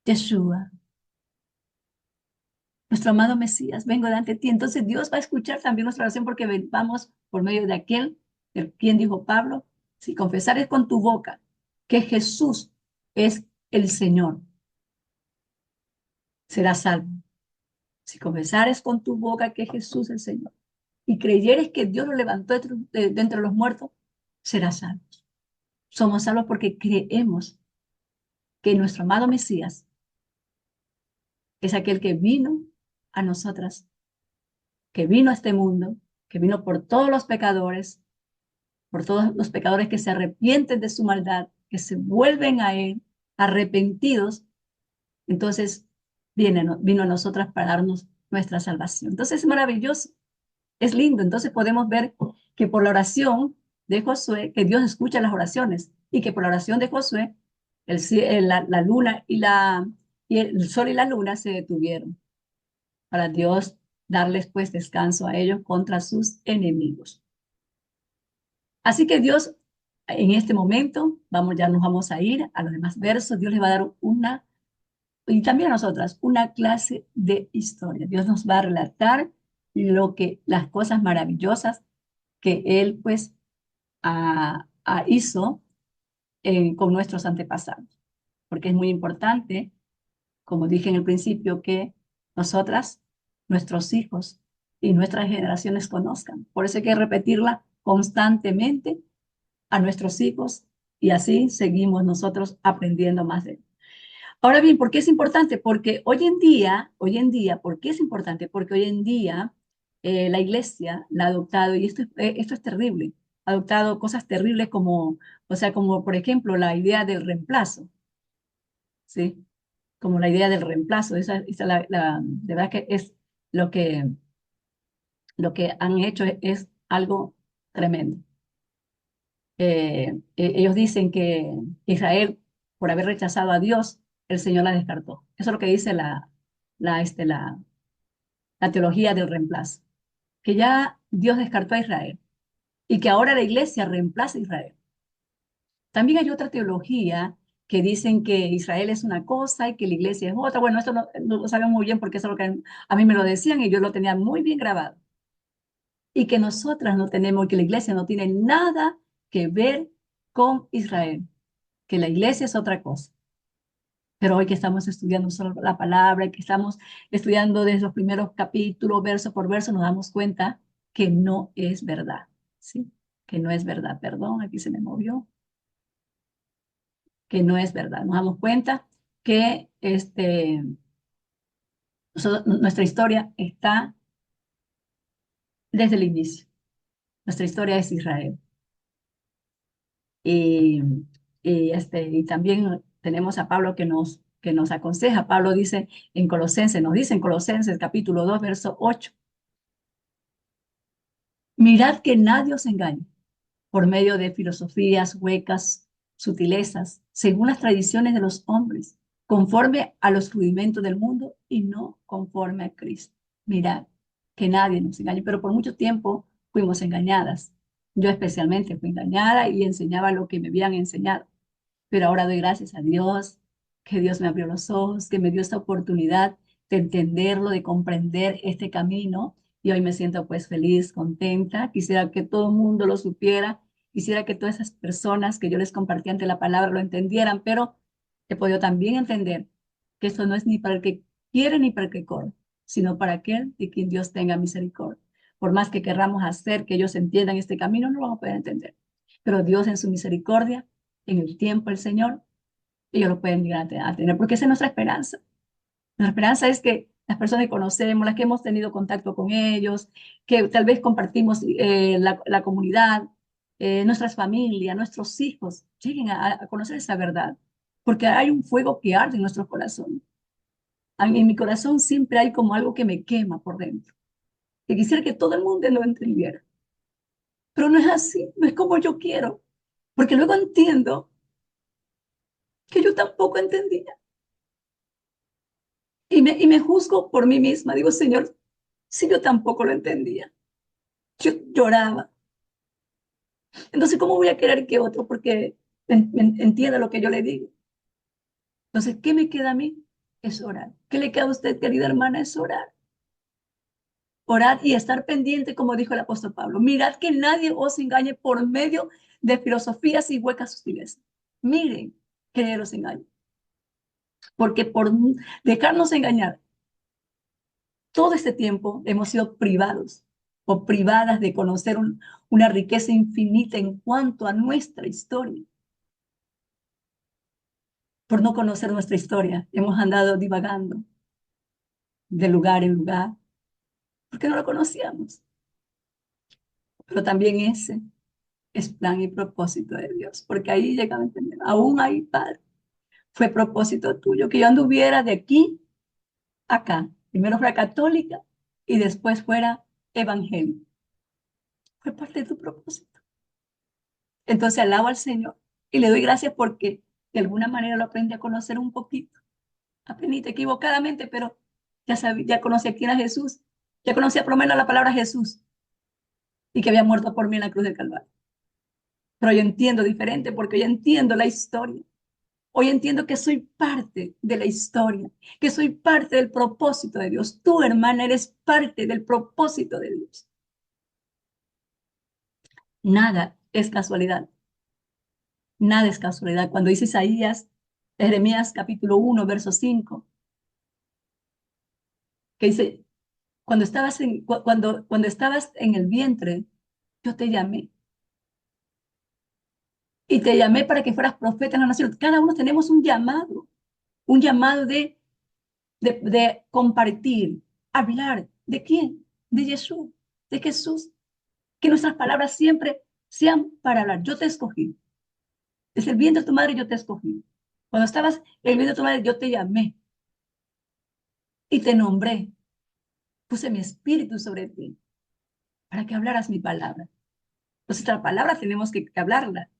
Yeshua, nuestro amado Mesías, vengo delante de ti. Entonces Dios va a escuchar también nuestra oración, porque vamos por medio de aquel, de quien dijo Pablo, si confesares con tu boca que Jesús es el Señor, serás salvo. Si confesares con tu boca que Jesús es el Señor y creyeres que Dios lo levantó de entre los muertos, serás salvo. Somos salvos porque creemos que nuestro amado Mesías es aquel que vino a nosotras, que vino a este mundo, que vino por todos los pecadores que se arrepienten de su maldad, que se vuelven a Él arrepentidos. Entonces vino a nosotras para darnos nuestra salvación. Entonces es maravilloso, es lindo. Entonces podemos ver que por la oración de Josué, que Dios escucha las oraciones, y que por la oración de Josué, la luna y el sol y la luna se detuvieron, para Dios darles pues descanso a ellos contra sus enemigos. Así que Dios, en este momento, ya nos vamos a ir a los demás versos. Dios les va a dar y también a nosotras, una clase de historia. Dios nos va a relatar las cosas maravillosas que Él pues hizo con nuestros antepasados. Porque es muy importante, como dije en el principio, que nosotras, nuestros hijos y nuestras generaciones conozcan. Por eso hay que repetirla constantemente a nuestros hijos, y así seguimos nosotros aprendiendo más de él. Ahora bien, ¿por qué es importante? Porque ¿por qué es importante? Porque hoy en día la iglesia la ha adoptado, y esto es terrible, ha adoptado cosas terribles como, o sea, como por ejemplo la idea del reemplazo, ¿sí? Como la idea del reemplazo, de verdad que es lo que, lo que han hecho es algo tremendo. Ellos dicen que Israel, por haber rechazado a Dios, el Señor la descartó. Eso es lo que dice la, este, la, la teología del reemplazo, que ya Dios descartó a Israel y que ahora la iglesia reemplaza a Israel. También hay otra teología que dicen que Israel es una cosa y que la iglesia es otra. Bueno, esto no lo sabemos muy bien, porque eso es lo que a mí me lo decían y yo lo tenía muy bien grabado. Y que nosotras no tenemos, que la iglesia no tiene nada que ver con Israel, que la iglesia es otra cosa. Pero hoy que estamos estudiando solo la palabra, y que estamos estudiando desde los primeros capítulos, verso por verso, nos damos cuenta que no es verdad, ¿sí? Que no es verdad. Perdón, aquí se me movió. Que no es verdad. Nos damos cuenta que nuestra historia está desde el inicio. Nuestra historia es Israel. Y, y también tenemos a Pablo que nos aconseja. Pablo dice en Colosenses, nos dice en Colosenses capítulo 2, verso 8: mirad que nadie os engañe por medio de filosofías huecas, sutilezas, según las tradiciones de los hombres, conforme a los rudimentos del mundo y no conforme a Cristo. Mirad que nadie nos engañe. Pero por mucho tiempo fuimos engañadas. Yo especialmente fui engañada y enseñaba lo que me habían enseñado. Pero ahora doy gracias a Dios, que Dios me abrió los ojos, que me dio esta oportunidad de entenderlo, de comprender este camino. Y hoy me siento pues feliz, contenta. Quisiera que todo el mundo lo supiera. Quisiera que todas esas personas que yo les compartí ante la palabra lo entendieran, pero he podido también entender que esto no es ni para el que quiere ni para el que corre, sino para aquel de quien Dios tenga misericordia. Por más que querramos hacer que ellos entiendan este camino, no lo vamos a poder entender. Pero Dios en su misericordia, en el tiempo el Señor, ellos lo pueden llegar a tener, porque esa es nuestra esperanza. Nuestra esperanza es que las personas que conocemos, las que hemos tenido contacto con ellos, que tal vez compartimos la comunidad, nuestras familias, nuestros hijos, lleguen a conocer esa verdad, porque hay un fuego que arde en nuestro corazón. En mi corazón siempre hay como algo que me quema por dentro, que quisiera que todo el mundo lo entendiera, pero no es así, no es como yo quiero, porque luego entiendo que yo tampoco entendía. Y me juzgo por mí misma. Digo, Señor, si yo tampoco lo entendía, yo lloraba. Entonces, ¿cómo voy a querer que otro, porque entienda lo que yo le digo? Entonces, ¿qué me queda a mí? Es orar. ¿Qué le queda a usted, querida hermana? Es orar. Orad y estar pendiente, como dijo el apóstol Pablo. Mirad que nadie os engañe por medio de filosofías y huecas sutilezas. Miren que nadie los engañe. Porque por dejarnos engañar, todo este tiempo hemos sido privados o privadas de conocer una riqueza infinita en cuanto a nuestra historia. Por no conocer nuestra historia, hemos andado divagando de lugar en lugar, porque no lo conocíamos. Pero también ese es plan y propósito de Dios, porque ahí llegaba a entender, aún ahí, Padre, fue propósito tuyo, que yo anduviera de aquí a acá. Primero fuera católica y después fuera evangélica. Fue parte de tu propósito. Entonces alabo al Señor y le doy gracias porque de alguna manera lo aprendí a conocer un poquito. Aprendí equivocadamente, pero ya sabía, ya conocía quién era Jesús. Ya conocía por lo menos la palabra Jesús y que había muerto por mí en la cruz del Calvario. Pero yo entiendo diferente porque yo entiendo la historia. Hoy entiendo que soy parte de la historia, que soy parte del propósito de Dios. Tú, hermana, eres parte del propósito de Dios. Nada es casualidad. Nada es casualidad. Cuando dice Isaías, Jeremías capítulo 1, verso 5, que dice, cuando estabas en el vientre, yo te llamé y te llamé para que fueras profeta en la nación. Cada uno tenemos un llamado de compartir, hablar. ¿De quién? De Jesús, de Jesús. Que nuestras palabras siempre sean para hablar. Yo te escogí. Desde el vientre de tu madre yo te escogí. Cuando estabas en el vientre de tu madre yo te llamé y te nombré. Puse mi espíritu sobre ti para que hablaras mi palabra. Entonces, la palabra tenemos que hablarla,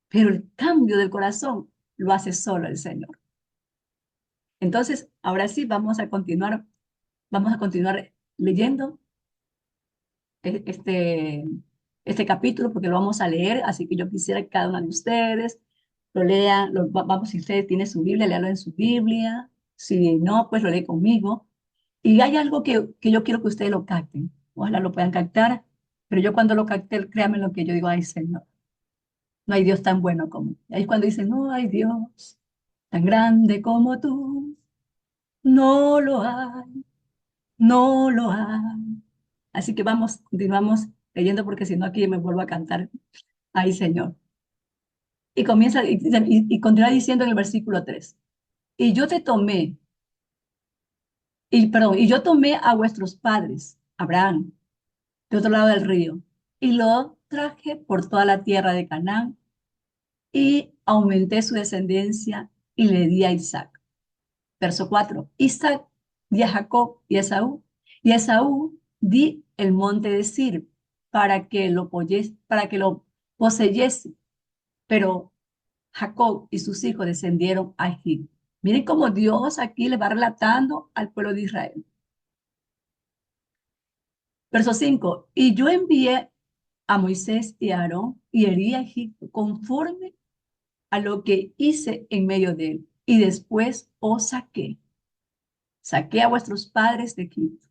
pero el cambio del corazón lo hace solo el Señor. Entonces, ahora sí, vamos a continuar leyendo este, este capítulo porque lo vamos a leer, así que yo quisiera que cada uno de ustedes lo lea, vamos, si usted tiene su Biblia, léalo en su Biblia, si no, pues lo lee conmigo. Y hay algo que yo quiero que ustedes lo capten, ojalá lo puedan captar, pero yo cuando lo capté, créanme lo que yo digo, ay Señor, no hay Dios tan bueno como. Y ahí es cuando dicen, no hay Dios tan grande como tú, no lo hay, no lo hay. Así que vamos, continuamos leyendo porque si no aquí me vuelvo a cantar, ay Señor. Y comienza y continúa diciendo en el versículo 3. Y yo te tomé, y yo tomé a vuestros padres, Abraham, de otro lado del río, y lo traje por toda la tierra de Canaán y aumenté su descendencia y le di a Isaac. Verso 4. Isaac di a Jacob y a Esaú di el monte de Sir para que lo poseyese, pero Jacob y sus hijos descendieron a Egipto. Miren cómo Dios aquí le va relatando al pueblo de Israel. Verso 5. Y yo envié a Moisés y a Aarón y herí a Egipto conforme a lo que hice en medio de él. Y después os saqué a vuestros padres de Egipto.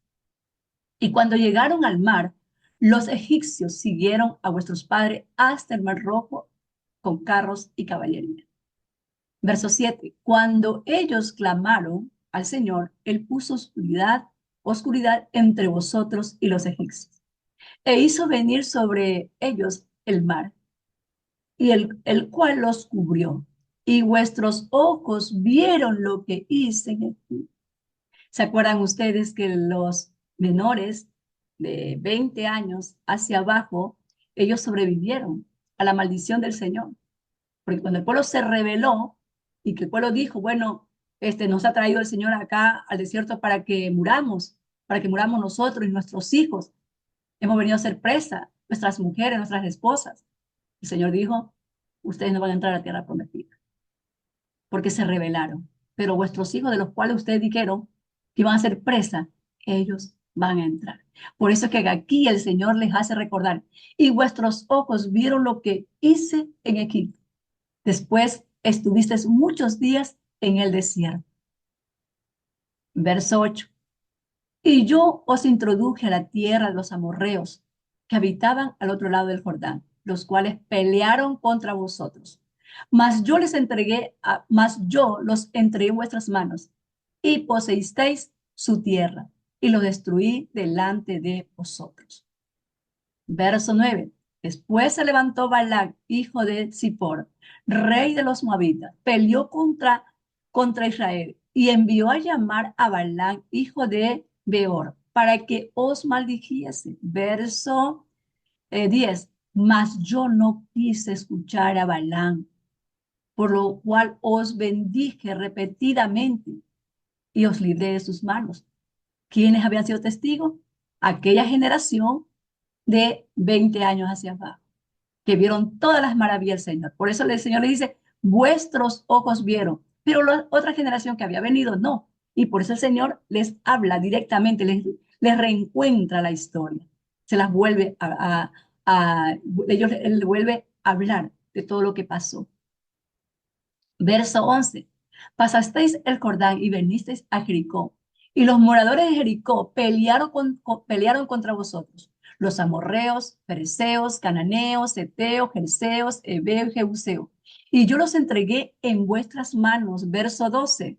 Y cuando llegaron al mar, los egipcios siguieron a vuestros padres hasta el mar rojo con carros y caballería. Verso 7. Cuando ellos clamaron al Señor, Él puso oscuridad entre vosotros y los egipcios, e hizo venir sobre ellos el mar, y el cual los cubrió. Y vuestros ojos vieron lo que hice en Egipto. ¿Se acuerdan ustedes que los menores de 20 años hacia abajo, ellos sobrevivieron a la maldición del Señor? Porque cuando el pueblo se rebeló y que el pueblo dijo, bueno, nos ha traído el Señor acá al desierto para que muramos nosotros y nuestros hijos. Hemos venido a ser presa, nuestras mujeres, nuestras esposas. El Señor dijo, ustedes no van a entrar a la tierra prometida, porque se rebelaron. Pero vuestros hijos, de los cuales ustedes dijeron que iban a ser presa, ellos van a entrar. Por eso es que aquí el Señor les hace recordar, y vuestros ojos vieron lo que hice en Egipto. Después estuviste muchos días en el desierto. Verso 8. Y yo os introduje a la tierra de los amorreos que habitaban al otro lado del Jordán, los cuales pelearon contra vosotros. Mas yo los entregué en vuestras manos y poseísteis su tierra y lo destruí delante de vosotros. Verso 9. Después se levantó Balac, hijo de Zippor, rey de los Moabitas, peleó contra Israel y envió a llamar a Balac, hijo de Beor, para que os maldijese. Verso 10. Mas yo no quise escuchar a Balaam, por lo cual os bendije repetidamente y os libré de sus manos. ¿Quiénes habían sido testigos? Aquella generación de 20 años hacia abajo, que vieron todas las maravillas del Señor. Por eso el Señor le dice, vuestros ojos vieron, pero la otra generación que había venido no. Y por eso el Señor les habla directamente, les reencuentra la historia, se las vuelve él vuelve a hablar de todo lo que pasó. Verso 11. Pasasteis el Jordán y venisteis a Jericó. Y los moradores de Jericó pelearon contra vosotros. Los amorreos, fereceos, cananeos, heteos, gerseos, heveos y jebuseos. Y yo los entregué en vuestras manos. Verso 12.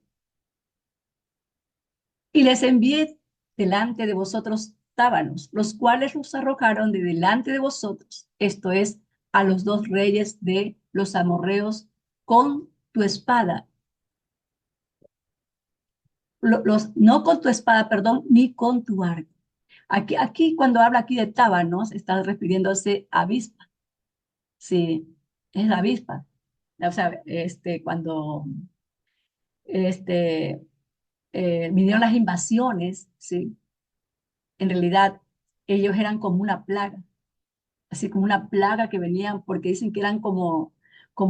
Y les envié delante de vosotros tábanos, los cuales los arrojaron de delante de vosotros. Esto es, a los dos reyes de los amorreos con tu espada no con tu espada, perdón, ni con tu arco. Aquí cuando habla aquí de tábanos, está refiriéndose a avispa. Sí, es la avispa. O sea, cuando este, vinieron las invasiones, sí, en realidad ellos eran como una plaga, así como una plaga que venían, porque dicen que eran como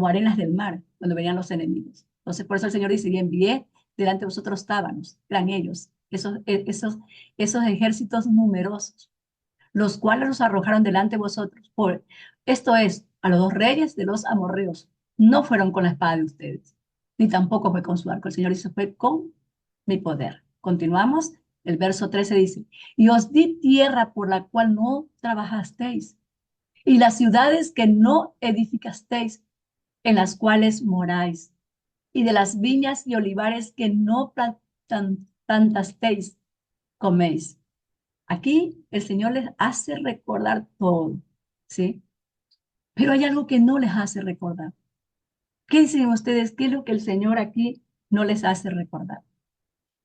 arenas del mar, cuando venían los enemigos. Entonces, por eso el Señor dice, y envié delante de vosotros tábanos, eran ellos, esos ejércitos numerosos, los cuales los arrojaron delante de vosotros. Esto es, a los dos reyes de los amorreos, no fueron con la espada de ustedes, ni tampoco fue con su arco. El Señor dice, fue con mi poder. Continuamos. El verso 13 dice, y os di tierra por la cual no trabajasteis, y las ciudades que no edificasteis, en las cuales moráis, y de las viñas y olivares que no plantasteis, coméis. Aquí el Señor les hace recordar todo, ¿sí? Pero hay algo que no les hace recordar. ¿Qué dicen ustedes? ¿Qué es lo que el Señor aquí no les hace recordar?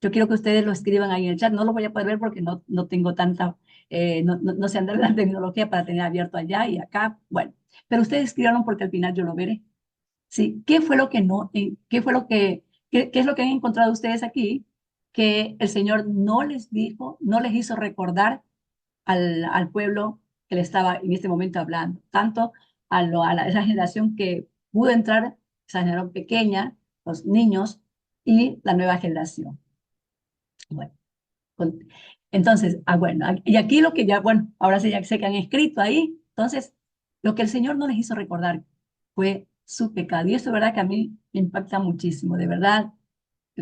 Yo quiero que ustedes lo escriban ahí en el chat. No lo voy a poder ver porque no tengo tanta, no sé andar en la tecnología para tener abierto allá y acá. Bueno, pero ustedes escribieron porque al final yo lo veré. ¿Sí? ¿Qué fue lo que no, qué fue lo que, qué es lo que han encontrado ustedes aquí que el Señor no les dijo, no les hizo recordar al pueblo que le estaba en este momento hablando? Tanto esa generación que pudo entrar, esa generación pequeña, los niños y la nueva generación. Bueno. Con- Entonces, bueno, y aquí lo que ya, bueno, ahora sí ya sé que han escrito ahí. Entonces, lo que el Señor no les hizo recordar fue su pecado. Y eso es verdad que a mí me impacta muchísimo, de verdad,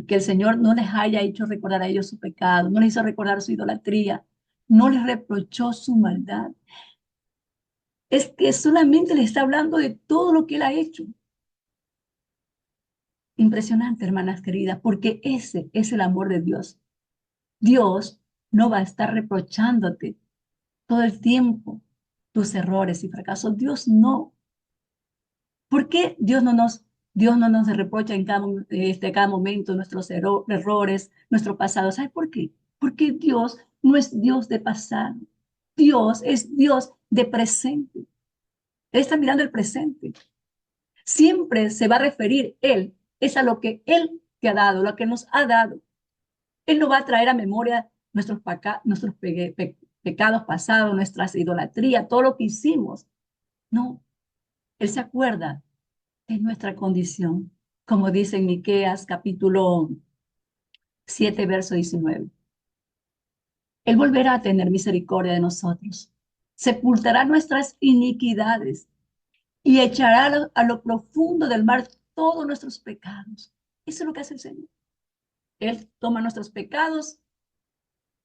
que el Señor no les haya hecho recordar a ellos su pecado, no les hizo recordar su idolatría, no les reprochó su maldad. Es que solamente le está hablando de todo lo que Él ha hecho. Impresionante, hermanas queridas, porque ese es el amor de Dios. Dios no va a estar reprochándote todo el tiempo tus errores y fracasos. Dios no. ¿Por qué Dios no nos reprocha en cada momento nuestros errores, nuestro pasado? ¿Sabe por qué? Porque Dios no es Dios de pasado. Dios es Dios de presente. Él está mirando el presente. Siempre se va a referir Él, es a lo que Él te ha dado, lo que nos ha dado. Él no va a traer a memoria nuestros pecados pasados, nuestras idolatrías, todo lo que hicimos. No, Él se acuerda de nuestra condición, como dice en Miqueas capítulo 7, verso 19. Él volverá a tener misericordia de nosotros, sepultará nuestras iniquidades y echará a lo profundo del mar todos nuestros pecados. Eso es lo que hace el Señor. Él toma nuestros pecados,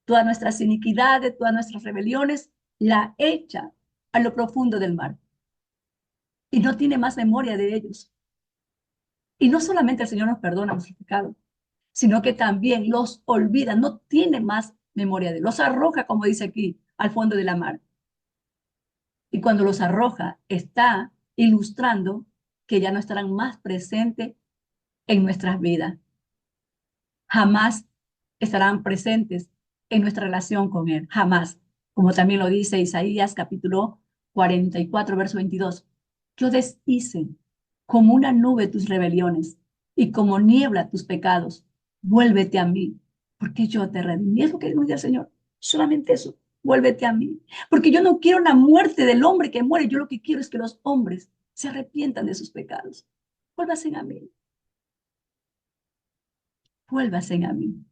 todas nuestras iniquidades, todas nuestras rebeliones, la echa a lo profundo del mar y no tiene más memoria de ellos. Y no solamente el Señor nos perdona nuestros pecados, sino que también los olvida, no tiene más memoria de él, los arroja, como dice aquí, al fondo de la mar. Y cuando los arroja, está ilustrando que ya no estarán más presentes en nuestras vidas. Jamás estarán presentes en nuestra relación con Él, jamás. Como también lo dice Isaías capítulo 44, verso 22. Yo deshice como una nube tus rebeliones y como niebla tus pecados. Vuélvete a mí, porque yo te redimí. Es lo que nos dice el Señor. Solamente eso. Vuélvete a mí. Porque yo no quiero la muerte del hombre que muere. Yo lo que quiero es que los hombres se arrepientan de sus pecados. Vuélvasen a mí. Vuélvasen a mí.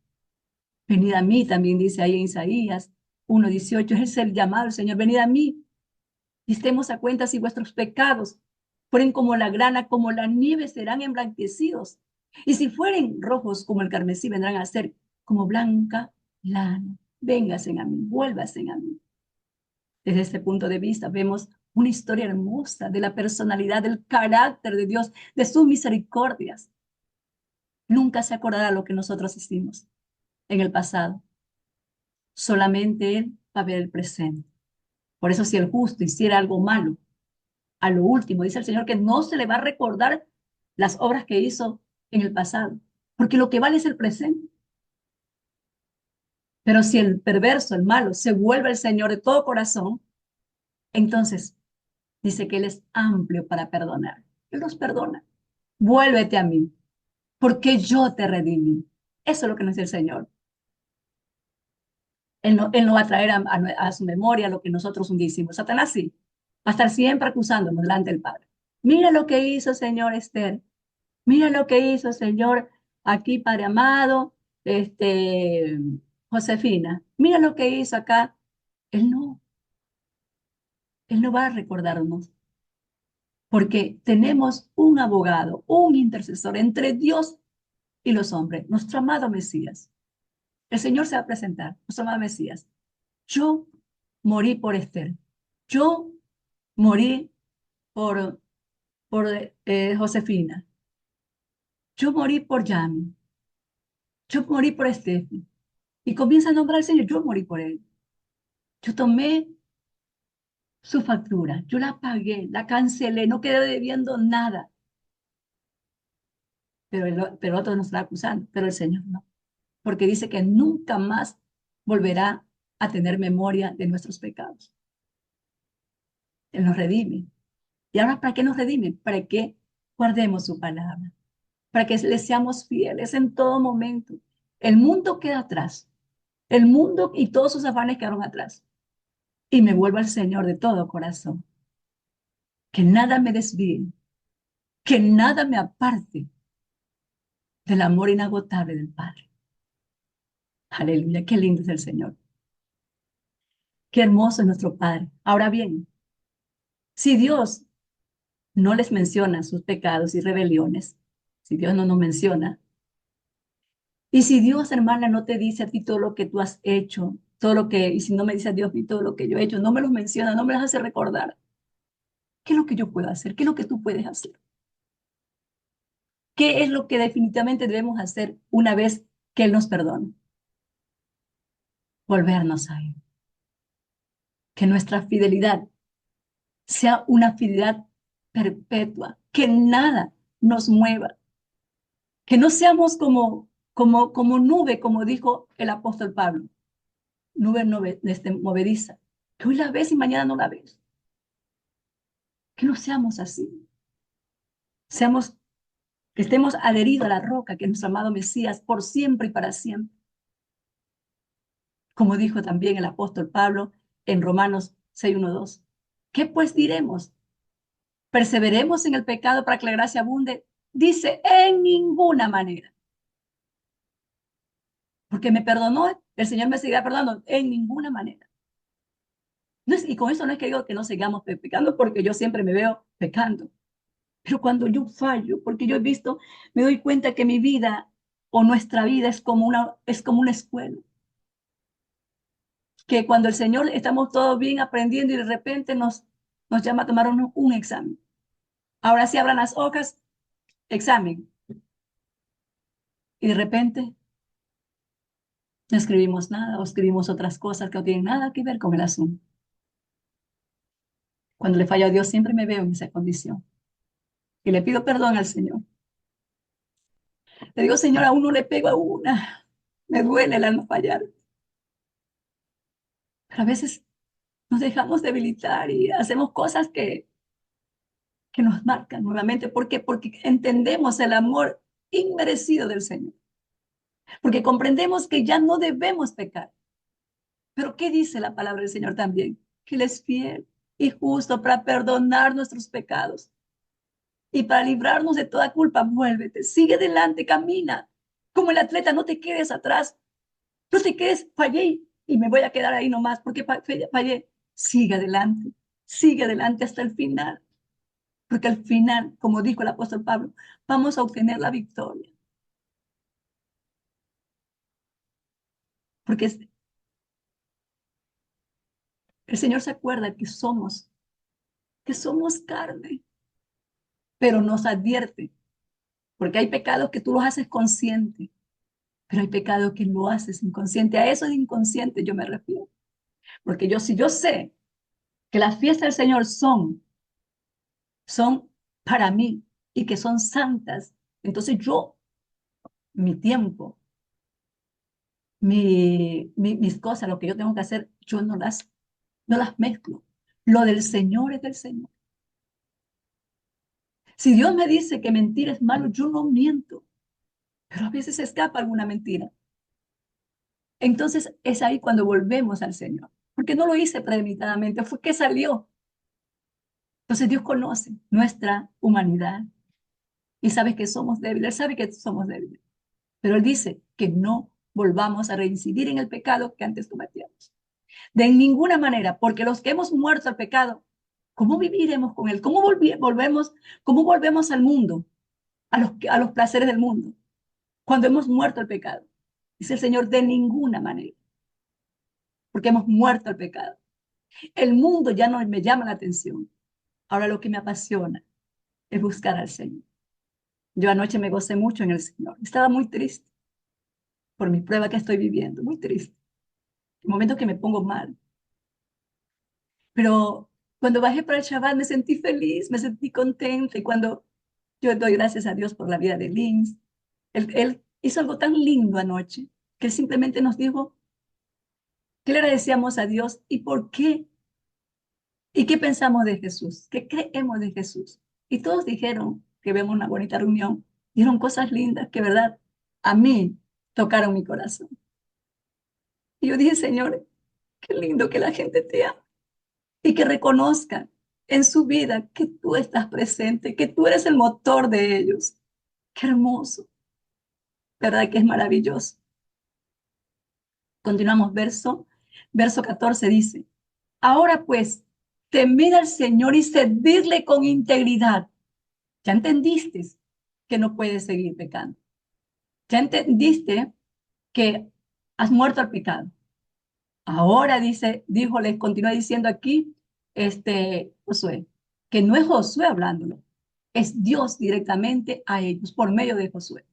Venid a mí, también dice ahí en Isaías 1:18, es el llamado del Señor, venid a mí y estemos a cuenta si vuestros pecados fueren como la grana, como la nieve, serán emblanquecidos. Y si fueren rojos como el carmesí, vendrán a ser como blanca lana. Véngasen a mí, vuélvasen a mí. Desde este punto de vista vemos una historia hermosa de la personalidad, del carácter de Dios, de sus misericordias. Nunca se acordará lo que nosotros hicimos en el pasado. Solamente Él va a ver el presente. Por eso si el justo hiciera algo malo, a lo último, dice el Señor que no se le va a recordar las obras que hizo en el pasado, porque lo que vale es el presente. Pero si el perverso, el malo, se vuelve el Señor de todo corazón, entonces dice que Él es amplio para perdonar. Él nos perdona. Vuélvete a mí, porque yo te redimí. Eso es lo que nos dice el Señor. Él no va a traer a su memoria lo que nosotros un día hicimos. Satanás sí, va a estar siempre acusándonos delante del Padre. Mira lo que hizo, Señor Esther. Mira lo que hizo, Señor, aquí, Padre amado, Josefina. Mira lo que hizo acá. Él no, Él no va a recordarnos, porque tenemos un abogado, un intercesor entre Dios y los hombres, nuestro amado Mesías. El Señor se va a presentar, nuestro amado Mesías. Yo morí por Esther. Yo morí por Josefina. Yo morí por Yami. Yo morí por Estefi. Y comienza a nombrar al Señor. Yo morí por él. Yo tomé su factura. Yo la pagué, la cancelé. No quedé debiendo nada. Pero otro nos está acusando. Pero el Señor no. Porque dice que nunca más volverá a tener memoria de nuestros pecados. Él nos redime. ¿Y ahora para qué nos redime? Para que guardemos su palabra. Para que le seamos fieles en todo momento. El mundo queda atrás. El mundo y todos sus afanes quedaron atrás. Y me vuelvo al Señor de todo corazón. Que nada me desvíe, que nada me aparte del amor inagotable del Padre. Aleluya, qué lindo es el Señor. Qué hermoso es nuestro Padre. Ahora bien, si Dios no les menciona sus pecados y rebeliones, si Dios no nos menciona, y si Dios, hermana, no te dice a ti todo lo que tú has hecho, todo lo que, y si no me dice a Dios a mí todo lo que yo he hecho, no me los menciona, no me los hace recordar, ¿qué es lo que yo puedo hacer? ¿Qué es lo que tú puedes hacer? ¿Qué es lo que definitivamente debemos hacer una vez que Él nos perdone? Volvernos a Él. Que nuestra fidelidad sea una fidelidad perpetua, que nada nos mueva, que no seamos como nube, como dijo el apóstol Pablo, nube movediza, que hoy la ves y mañana no la ves. Que no seamos así, seamos, que estemos adheridos a la roca, que es nuestro amado Mesías, por siempre y para siempre. Como dijo también el apóstol Pablo en Romanos 6:1-2. ¿Qué pues diremos? ¿Perseveremos en el pecado para que la gracia abunde? Dice, en ninguna manera. Porque me perdonó, el Señor me seguirá perdonando, en ninguna manera. No es, y con eso no es que digo que no sigamos pecando, porque yo siempre me veo pecando. Pero cuando yo fallo, porque yo he visto, me doy cuenta que mi vida o nuestra vida es como una escuela. Que cuando el Señor estamos todos bien aprendiendo y de repente nos llama a tomar un examen. Ahora sí abran las hojas, examen. Y de repente no escribimos nada o escribimos otras cosas que no tienen nada que ver con el asunto. Cuando le fallo a Dios, siempre me veo en esa condición. Y le pido perdón al Señor. Le digo, Señor, a uno le pego a una. Me duele el alma fallar. Pero a veces nos dejamos debilitar y hacemos cosas que nos marcan nuevamente. ¿Por qué? Porque entendemos el amor inmerecido del Señor. Porque comprendemos que ya no debemos pecar. Pero ¿qué dice la palabra del Señor también? Que Él es fiel y justo para perdonar nuestros pecados y para librarnos de toda culpa. Vuélvete, sigue adelante, camina. Como el atleta, no te quedes atrás, no te quedes, fallé y me voy a quedar ahí nomás porque fallé. Sigue adelante hasta el final, porque al final, como dijo el apóstol Pablo, vamos a obtener la victoria. Porque el Señor se acuerda que somos carne, pero nos advierte, porque hay pecados que tú los haces consciente, pero hay pecados que lo haces inconsciente. A eso de inconsciente yo me refiero. Porque si yo sé que las fiestas del Señor son para mí y que son santas, entonces mi tiempo, mis cosas, lo que yo tengo que hacer, yo no las mezclo. Lo del Señor es del Señor. Si Dios me dice que mentir es malo, yo no miento, pero a veces escapa alguna mentira. Entonces es ahí cuando volvemos al Señor, porque no lo hice premeditadamente, fue que salió. Entonces Dios conoce nuestra humanidad y sabe que somos débiles, Él sabe que somos débiles, pero Él dice que no volvamos a reincidir en el pecado que antes cometíamos. De ninguna manera, porque los que hemos muerto al pecado, ¿cómo viviremos con Él? ¿Cómo volvemos al mundo, a los placeres del mundo, cuando hemos muerto al pecado? Dice el Señor, de ninguna manera, porque hemos muerto al pecado. El mundo ya no me llama la atención. Ahora lo que me apasiona es buscar al Señor. Yo anoche me gocé mucho en el Señor. Estaba muy triste por mi prueba que estoy viviendo, muy triste. El momento que me pongo mal. Pero cuando bajé para el Shabbat me sentí feliz, me sentí contenta. Y cuando yo doy gracias a Dios por la vida de Linz, él hizo algo tan lindo anoche, que él simplemente nos dijo que le agradecíamos a Dios y por qué, y qué pensamos de Jesús, qué creemos de Jesús. Y todos dijeron que vemos una bonita reunión, dieron cosas lindas que, verdad, a mí tocaron mi corazón. Y yo dije, Señor, qué lindo que la gente te ama y que reconozcan en su vida que tú estás presente, que tú eres el motor de ellos. Qué hermoso, ¿verdad? Que es maravilloso. Continuamos, verso 14 dice, ahora pues, temed al Señor y servirle con integridad. Ya entendiste que no puedes seguir pecando. Ya entendiste que has muerto al pecado. Ahora les continúa diciendo aquí, Josué, que no es Josué hablándolo, es Dios directamente a ellos por medio de Josué.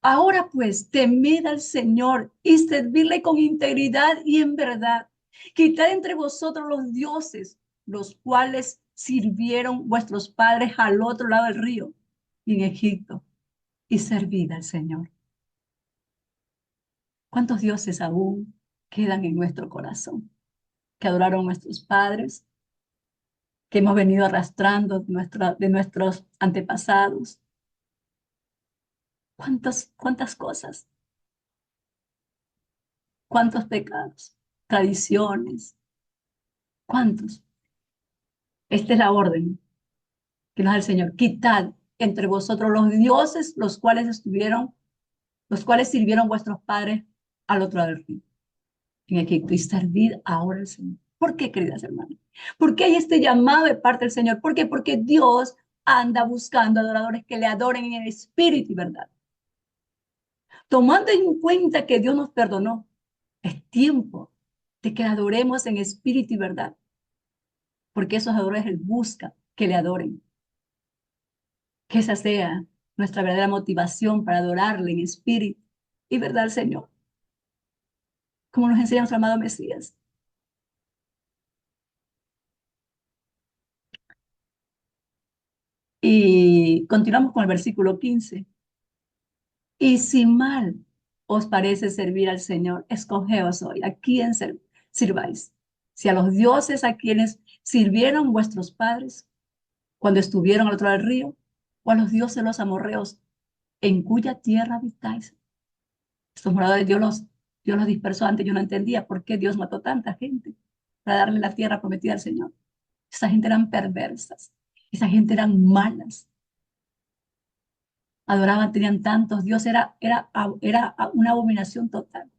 Ahora pues, temed al Señor y servirle con integridad y en verdad. Quitad entre vosotros los dioses, los cuales sirvieron vuestros padres al otro lado del río y en Egipto, y servid al Señor. ¿Cuántos dioses aún quedan en nuestro corazón que adoraron nuestros padres, que hemos venido arrastrando de nuestros antepasados? ¿Cuántas cosas? ¿Cuántos pecados? Tradiciones. ¿Cuántos? Esta es la orden que nos da el Señor. Quitad entre vosotros los dioses, los cuales sirvieron vuestros padres al otro lado del río, en Egipto, y servid ahora al Señor. ¿Por qué, queridas hermanas? ¿Por qué hay este llamado de parte del Señor? ¿Por qué? Porque Dios anda buscando adoradores que le adoren en el espíritu y verdad. Tomando en cuenta que Dios nos perdonó, es tiempo de que adoremos en espíritu y verdad, porque esos adoradores Él busca que le adoren. Que esa sea nuestra verdadera motivación para adorarle en espíritu y verdad al Señor, como nos enseña nuestro amado Mesías. Y continuamos con el versículo 15. Y si mal os parece servir al Señor, escogeos hoy a quién sirváis. Si a los dioses a quienes sirvieron vuestros padres cuando estuvieron al otro lado del río, o a los dioses de los amorreos en cuya tierra habitáis. Estos moradores Dios los dispersó antes. Yo no entendía por qué Dios mató tanta gente para darle la tierra prometida al Señor. Esa gente eran perversas, esa gente eran malas, adoraban, tenían tantos, Dios era una abominación total.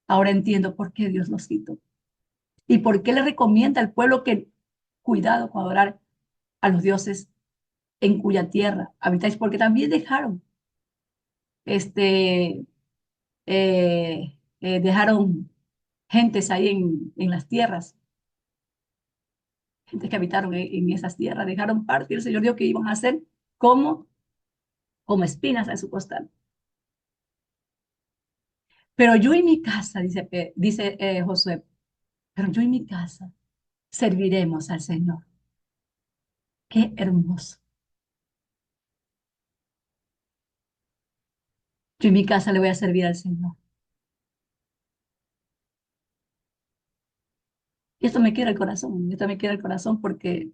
Ahora entiendo por qué Dios los quitó y por qué le recomienda al pueblo que cuidado con adorar a los dioses en cuya tierra habitáis, porque también este, dejaron gentes ahí en las tierras, gentes que habitaron en esas tierras, dejaron parte y el Señor dijo que iban a ser como, como espinas a su costado. Pero yo y mi casa, dice Josué, pero yo y mi casa serviremos al Señor. Qué hermoso. Yo y mi casa le voy a servir al Señor. Y esto me quiere el corazón, esto me quiere el corazón porque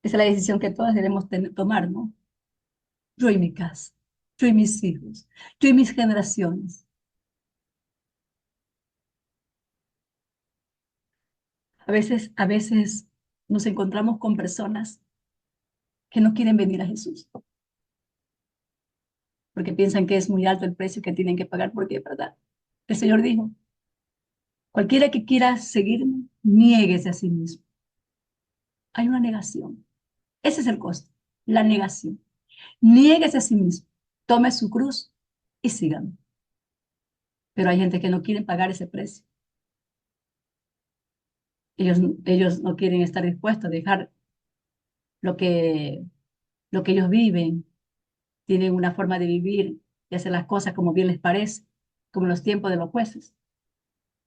esa es la decisión que todas debemos tomar, ¿no? Yo y mi casa, yo y mis hijos, yo y mis generaciones. A veces nos encontramos con personas que no quieren venir a Jesús porque piensan que es muy alto el precio que tienen que pagar porque es verdad. El Señor dijo, cualquiera que quiera seguirme, niéguese a sí mismo. Hay una negación. Ese es el costo, la negación. Niéguese a sí mismo, tome su cruz y sígame. Pero hay gente que no quiere pagar ese precio. Ellos, ellos no quieren estar dispuestos a dejar lo que, lo que ellos viven. Tienen una forma de vivir y hacer las cosas como bien les parece, como en los tiempos de los jueces.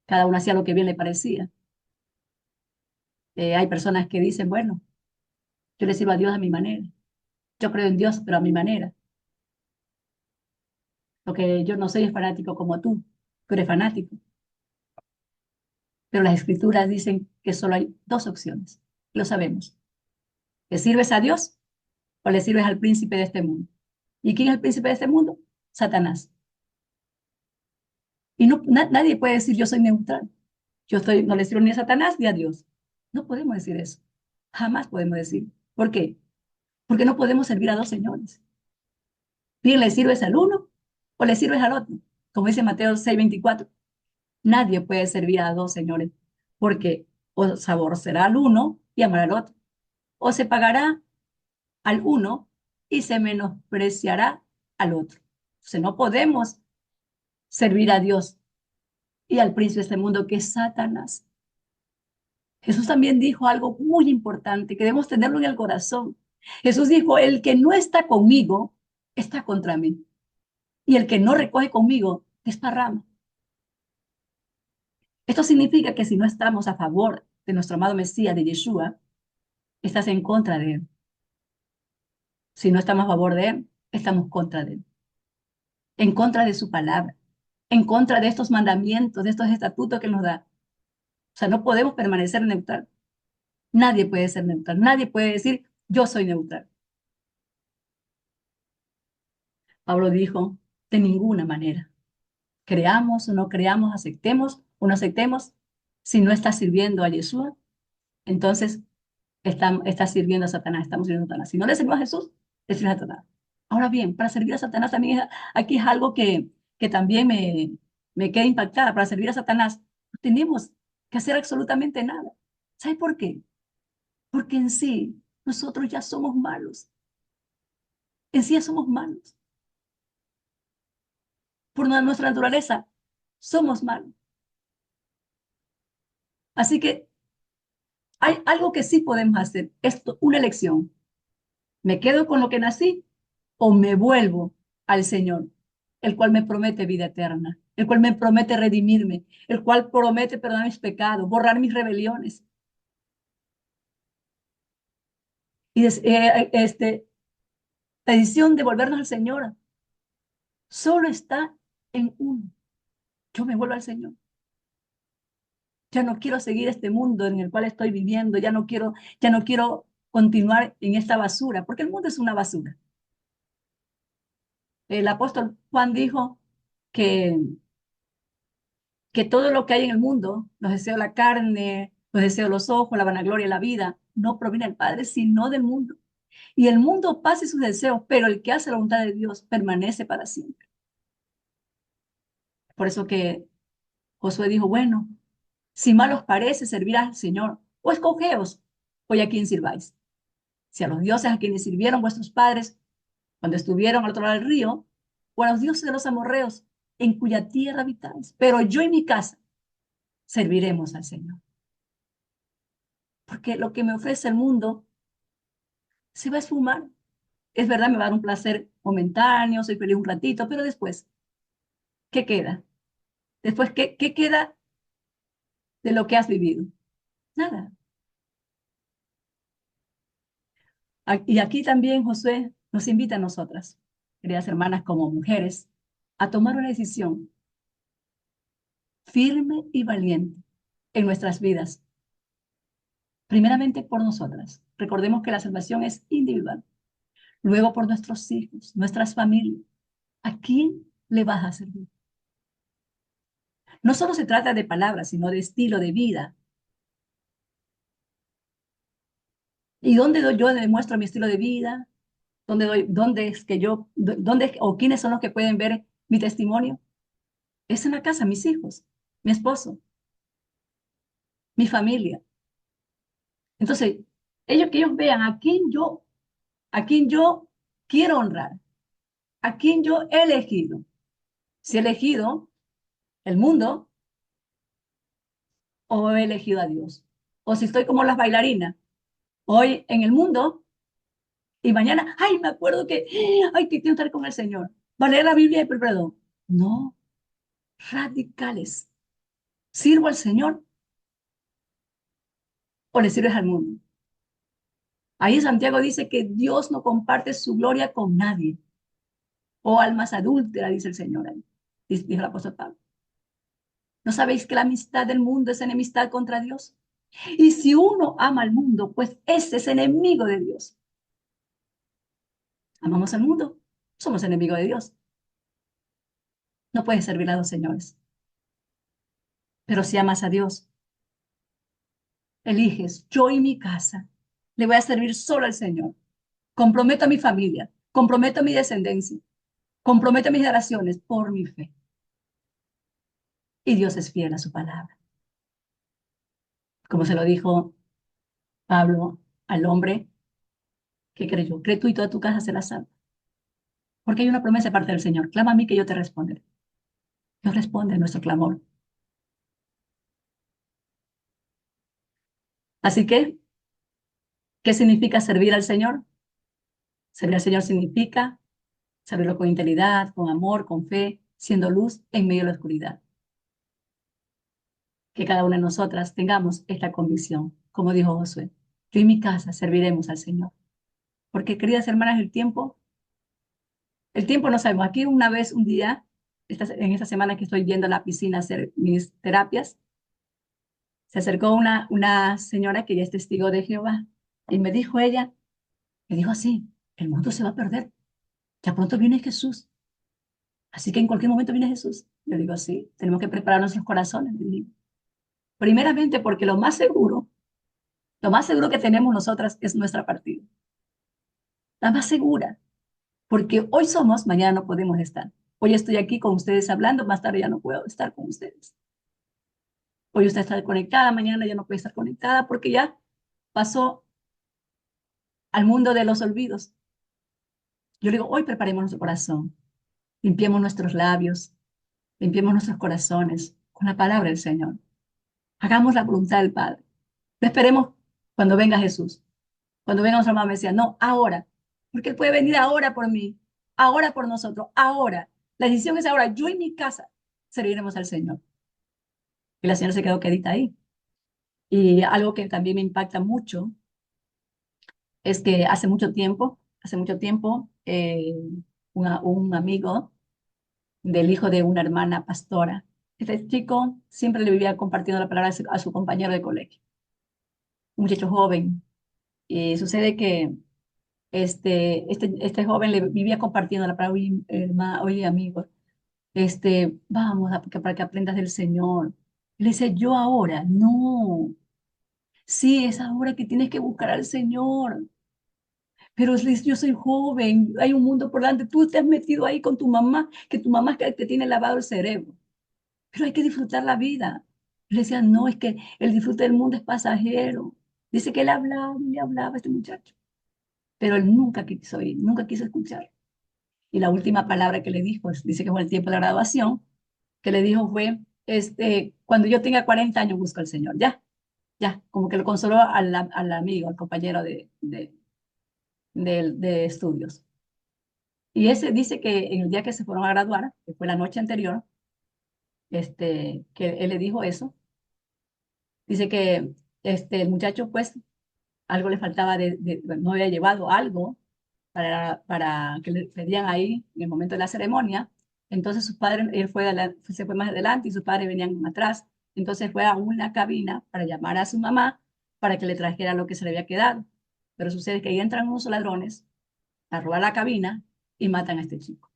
Cada uno hacía lo que bien le parecía. Hay personas que dicen, bueno, yo le sirvo a Dios a mi manera. Yo creo en Dios, pero a mi manera. Lo que yo no soy fanático como tú eres fanático. Pero las escrituras dicen que solo hay dos opciones. Lo sabemos. ¿Le sirves a Dios o le sirves al príncipe de este mundo? ¿Y quién es el príncipe de este mundo? Satanás. Y nadie puede decir yo soy neutral. No le sirvo ni a Satanás ni a Dios. No podemos decir eso. Jamás podemos decir. ¿Por qué? Porque no podemos servir a dos señores. Bien, ¿le sirves al uno o le sirves al otro? Como dice Mateo 6:24, nadie puede servir a dos señores, porque o se aborrecerá al uno y amará al otro, o se pagará al uno y se menospreciará al otro. O sea, no podemos servir a Dios y al príncipe de este mundo que es Satanás. Jesús también dijo algo muy importante que debemos tenerlo en el corazón. Jesús dijo, el que no está conmigo está contra mí y el que no recoge conmigo desparrama. Esto significa que si no estamos a favor de nuestro amado Mesías, de Yeshua, estás en contra de él. Si no estamos a favor de él, estamos contra de él, en contra de su palabra, en contra de estos mandamientos, de estos estatutos que nos da. O sea, no podemos permanecer neutral. Nadie puede ser neutral. Nadie puede decir, yo soy neutral. Pablo dijo, de ninguna manera. Creamos o no creamos, aceptemos o no aceptemos, si no está sirviendo a Yeshua, entonces está sirviendo a Satanás, estamos sirviendo a Satanás. Si no le servimos a Jesús, le sirve a Satanás. Ahora bien, para servir a Satanás también aquí es algo que también me queda impactada. Para servir a Satanás no tenemos que hacer absolutamente nada. ¿Sabe por qué? Porque en sí nosotros ya somos malos. En sí ya somos malos. Por nuestra naturaleza somos malos. Así que hay algo que sí podemos hacer. Esto, una elección. ¿Me quedo con lo que nací o me vuelvo al Señor, el cual me promete vida eterna, el cual me promete redimirme, el cual promete perdonar mis pecados, borrar mis rebeliones? Y la decisión de volvernos al Señor solo está en uno. Yo me vuelvo al Señor. Ya no quiero seguir este mundo en el cual estoy viviendo, ya no quiero continuar en esta basura, porque el mundo es una basura. El apóstol Juan dijo que que todo lo que hay en el mundo, los deseos de la carne, los deseos de los ojos, la vanagloria de la vida, no proviene del Padre, sino del mundo. Y el mundo pasa y sus deseos, pero el que hace la voluntad de Dios permanece para siempre. Por eso que Josué dijo, bueno, si mal os parece servir al Señor, o escogeos hoy a quién sirváis. Si a los dioses a quienes sirvieron vuestros padres cuando estuvieron al otro lado del río, o a los dioses de los amorreos en cuya tierra habitáis. Pero yo y mi casa serviremos al Señor. Porque lo que me ofrece el mundo se va a esfumar. Es verdad, me va a dar un placer momentáneo, soy feliz un ratito, pero después, ¿qué queda? Después, ¿qué queda de lo que has vivido? Nada. Y aquí también Josué nos invita a nosotras, queridas hermanas, como mujeres, a tomar una decisión firme y valiente en nuestras vidas, primeramente por nosotras. Recordemos que la salvación es individual, luego por nuestros hijos, nuestras familias. ¿A quién le vas a servir? No solo se trata de palabras, sino de estilo de vida. ¿Y dónde yo demuestro mi estilo de vida? ¿Dónde es que dónde o quiénes son los que pueden ver mi testimonio? Es en la casa, mis hijos, mi esposo, mi familia. Entonces, que ellos vean a quién yo quiero honrar, a quién yo he elegido. Si he elegido el mundo o he elegido a Dios. O si estoy como las bailarinas, hoy en el mundo y mañana, ay, me acuerdo que, ay, que quiero estar con el Señor. Va a leer la Biblia y perdón. No, radicales. ¿Sirvo al Señor o le sirves al mundo? Ahí Santiago dice que Dios no comparte su gloria con nadie. O almas adúlteras, dice el Señor ahí. Dijo el apóstol Pablo. ¿No sabéis que la amistad del mundo es enemistad contra Dios? Y si uno ama al mundo, pues ese es enemigo de Dios. Amamos al mundo, somos enemigos de Dios. No puedes servir a dos señores. Pero si amas a Dios, eliges, yo y mi casa, le voy a servir solo al Señor. Comprometo a mi familia, comprometo a mi descendencia, comprometo mis generaciones por mi fe. y Dios es fiel a su palabra. Como se lo dijo Pablo al hombre que creyó, cree tú y toda tu casa será salva. Porque hay una promesa de parte del Señor. Clama a mí que yo te responderé. Dios responde a nuestro clamor. Así que, ¿qué significa servir al Señor? Servir al Señor significa servirlo con integridad, con amor, con fe, siendo luz en medio de la oscuridad. Que cada una de nosotras tengamos esta convicción, como dijo Josué. Yo y mi casa serviremos al Señor. Porque, queridas hermanas, el tiempo no sabemos. Aquí una vez, un día, en esta semana que estoy yendo a la piscina a hacer mis terapias, se acercó una señora que ya es testigo de Jehová y me dijo así, el mundo se va a perder, ya pronto viene Jesús, así que en cualquier momento viene Jesús. Yo digo, sí, tenemos que preparar nuestros corazones. Le digo. Primeramente porque lo más seguro que tenemos nosotras es nuestra partida, la más segura, porque hoy somos, mañana no podemos estar. Hoy estoy aquí con ustedes hablando, más tarde ya no puedo estar con ustedes. Hoy usted está conectada, mañana ya no puede estar conectada porque ya pasó al mundo de los olvidos. Yo le digo, hoy preparemos nuestro corazón, limpiemos nuestros labios, limpiemos nuestros corazones con la palabra del Señor. Hagamos la voluntad del Padre. No esperemos cuando venga Jesús. Cuando venga nuestra mamá me decía, no, ahora, porque Él puede venir ahora por mí, ahora por nosotros, ahora. La decisión es ahora. Yo y mi casa serviremos al Señor. Y la señora se quedó quedita ahí. Y algo que también me impacta mucho es que hace mucho tiempo, un amigo del hijo de una hermana pastora, este chico siempre le vivía compartiendo la palabra a su compañero de colegio, un muchacho joven. Y sucede que este joven le vivía compartiendo la palabra, oye, oye amigo, vamos para que aprendas del Señor. Y le dice, yo ahora, no, sí, es ahora que tienes que buscar al Señor. Pero Liz, yo soy joven, hay un mundo por delante. Tú te has metido ahí con tu mamá, que tu mamá es que te tiene lavado el cerebro. Pero hay que disfrutar la vida. Y le decía, no, es que el disfrute del mundo es pasajero. Dice que él hablaba y le hablaba a este muchacho, pero él nunca quiso oír, nunca quiso escuchar. Y la última palabra que le dijo, dice que fue el tiempo de la graduación, que le dijo fue, cuando yo tenga 40 años busco al Señor. Ya, ya, como que lo consoló al amigo, al compañero de estudios. Y ese dice que en el día que se fueron a graduar, que fue la noche anterior, que él le dijo eso, dice que el muchacho pues algo le faltaba no había llevado algo para que le pedían ahí en el momento de la ceremonia. Entonces sus padres, se fue más adelante y sus padres venían atrás. Entonces fue a una cabina para llamar a su mamá para que le trajera lo que se le había quedado. Pero sucede que ahí entran unos ladrones a robar la cabina y matan a este chico.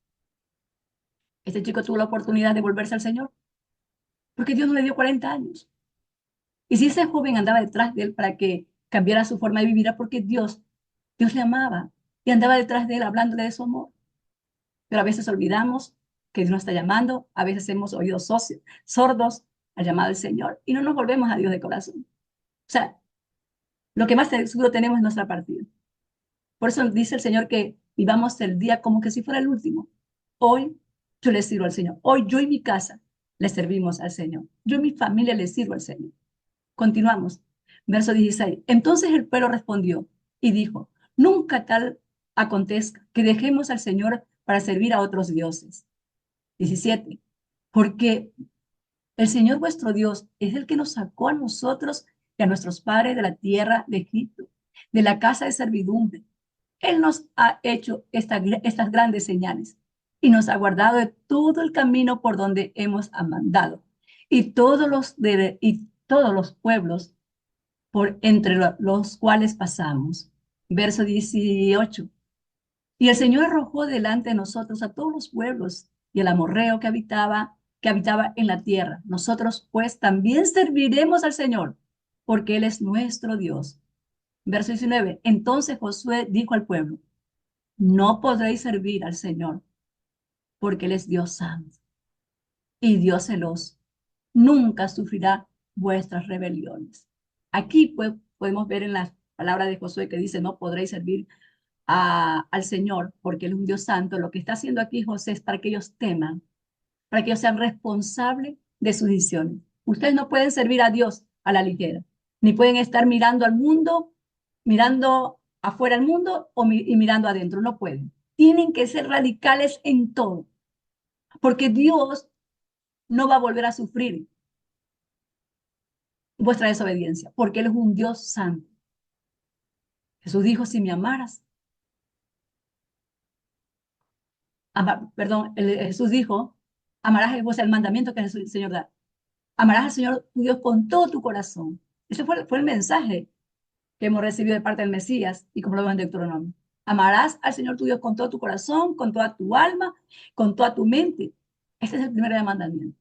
Este chico tuvo la oportunidad de volverse al Señor porque Dios no le dio 40 años. Y si ese joven andaba detrás de él para que cambiara su forma de vivir, era porque Dios le amaba y andaba detrás de él hablándole de su amor. Pero a veces olvidamos que Dios nos está llamando, a veces hemos oído sordos al llamado del Señor y no nos volvemos a Dios de corazón. O sea, lo que más seguro tenemos es nuestra partida. Por eso dice el Señor que vivamos el día como que si fuera el último. Hoy yo le sirvo al Señor. Hoy yo y mi casa le servimos al Señor. Yo y mi familia le sirvo al Señor. Continuamos. Verso 16. Entonces el pueblo respondió y dijo, nunca tal acontezca que dejemos al Señor para servir a otros dioses. 17. Porque el Señor vuestro Dios es el que nos sacó a nosotros y a nuestros padres de la tierra de Egipto, de la casa de servidumbre. Él nos ha hecho estas grandes señales y nos ha guardado de todo el camino por donde hemos andado y todos los pueblos por entre los cuales pasamos. Verso 18. Y el Señor arrojó delante de nosotros a todos los pueblos y el amorreo que habitaba en la tierra. Nosotros pues también serviremos al Señor, porque Él es nuestro Dios. Verso 19. Entonces Josué dijo al pueblo, no podréis servir al Señor, porque Él es Dios santo y Dios celoso. nunca sufrirá vuestras rebeliones. Aquí pues, podemos ver en las palabras de Josué que dice, no podréis servir al Señor porque Él es un Dios santo. Lo que está haciendo aquí José es para que ellos teman, para que ellos sean responsables de sus decisiones. Ustedes no pueden servir a Dios a la ligera, ni pueden estar mirando al mundo, mirando afuera al mundo y mirando adentro. No pueden. Tienen que ser radicales en todo, porque Dios no va a volver a sufrir vuestra desobediencia, porque Él es un Dios santo. Jesús dijo, si me amaras, perdón, Jesús dijo, amarás, o sea, el mandamiento que el Señor da. Amarás al Señor tu Dios con todo tu corazón. Ese fue el mensaje que hemos recibido de parte del Mesías y como lo vemos en Deuteronomio. Amarás al Señor tu Dios con todo tu corazón, con toda tu alma, con toda tu mente. Este es el primer mandamiento.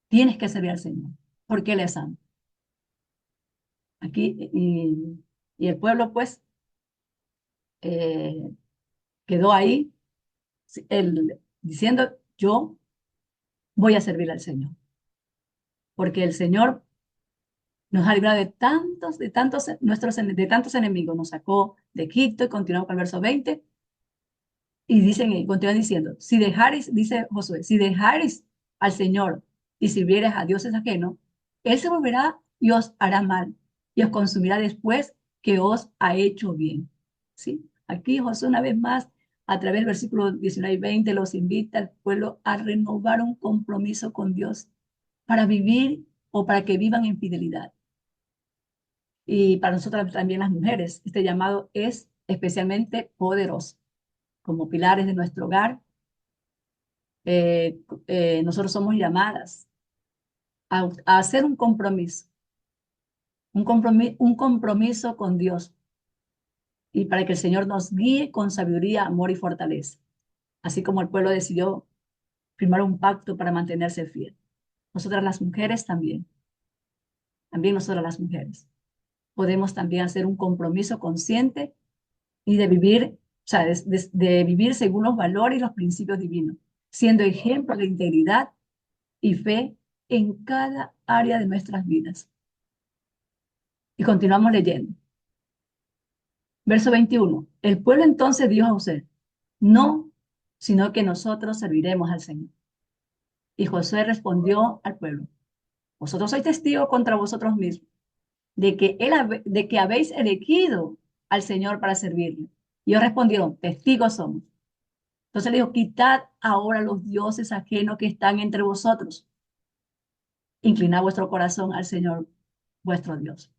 Tienes que servir al Señor, porque Él es santo. Aquí, y el pueblo, pues, eh, quedó ahí diciendo, yo voy a servir al Señor, porque el Señor nos ha librado de tantos enemigos, nos sacó de Egipto y continuamos con el verso 20 y continúan diciendo, si dejares, dice Josué, si dejares al Señor y sirvieres a dioses ajenos, Él se volverá y os hará mal y os consumirá después que os ha hecho bien. ¿Sí? Aquí Josué una vez más, a través del versículo 19 y 20, los invita al pueblo a renovar un compromiso con Dios para vivir o para que vivan en fidelidad. Y para nosotras también las mujeres, este llamado es especialmente poderoso. Como pilares de nuestro hogar, nosotros somos llamadas a hacer un compromiso con Dios y para que el Señor nos guíe con sabiduría, amor y fortaleza. Así como el pueblo decidió firmar un pacto para mantenerse fiel. Nosotras las mujeres también nosotras las mujeres, podemos también hacer un compromiso consciente y de vivir, o sea, de vivir según los valores y los principios divinos, siendo ejemplo de integridad y fe en cada área de nuestras vidas. Y continuamos leyendo. Verso 21. El pueblo entonces dijo a José, no, sino que nosotros serviremos al Señor. Y José respondió al pueblo, vosotros sois testigos contra vosotros mismos de que habéis elegido al Señor para servirle. Y ellos respondieron, testigos somos. Entonces le dijo, quitad ahora los dioses ajenos que están entre vosotros. Inclinad vuestro corazón al Señor, vuestro Dios.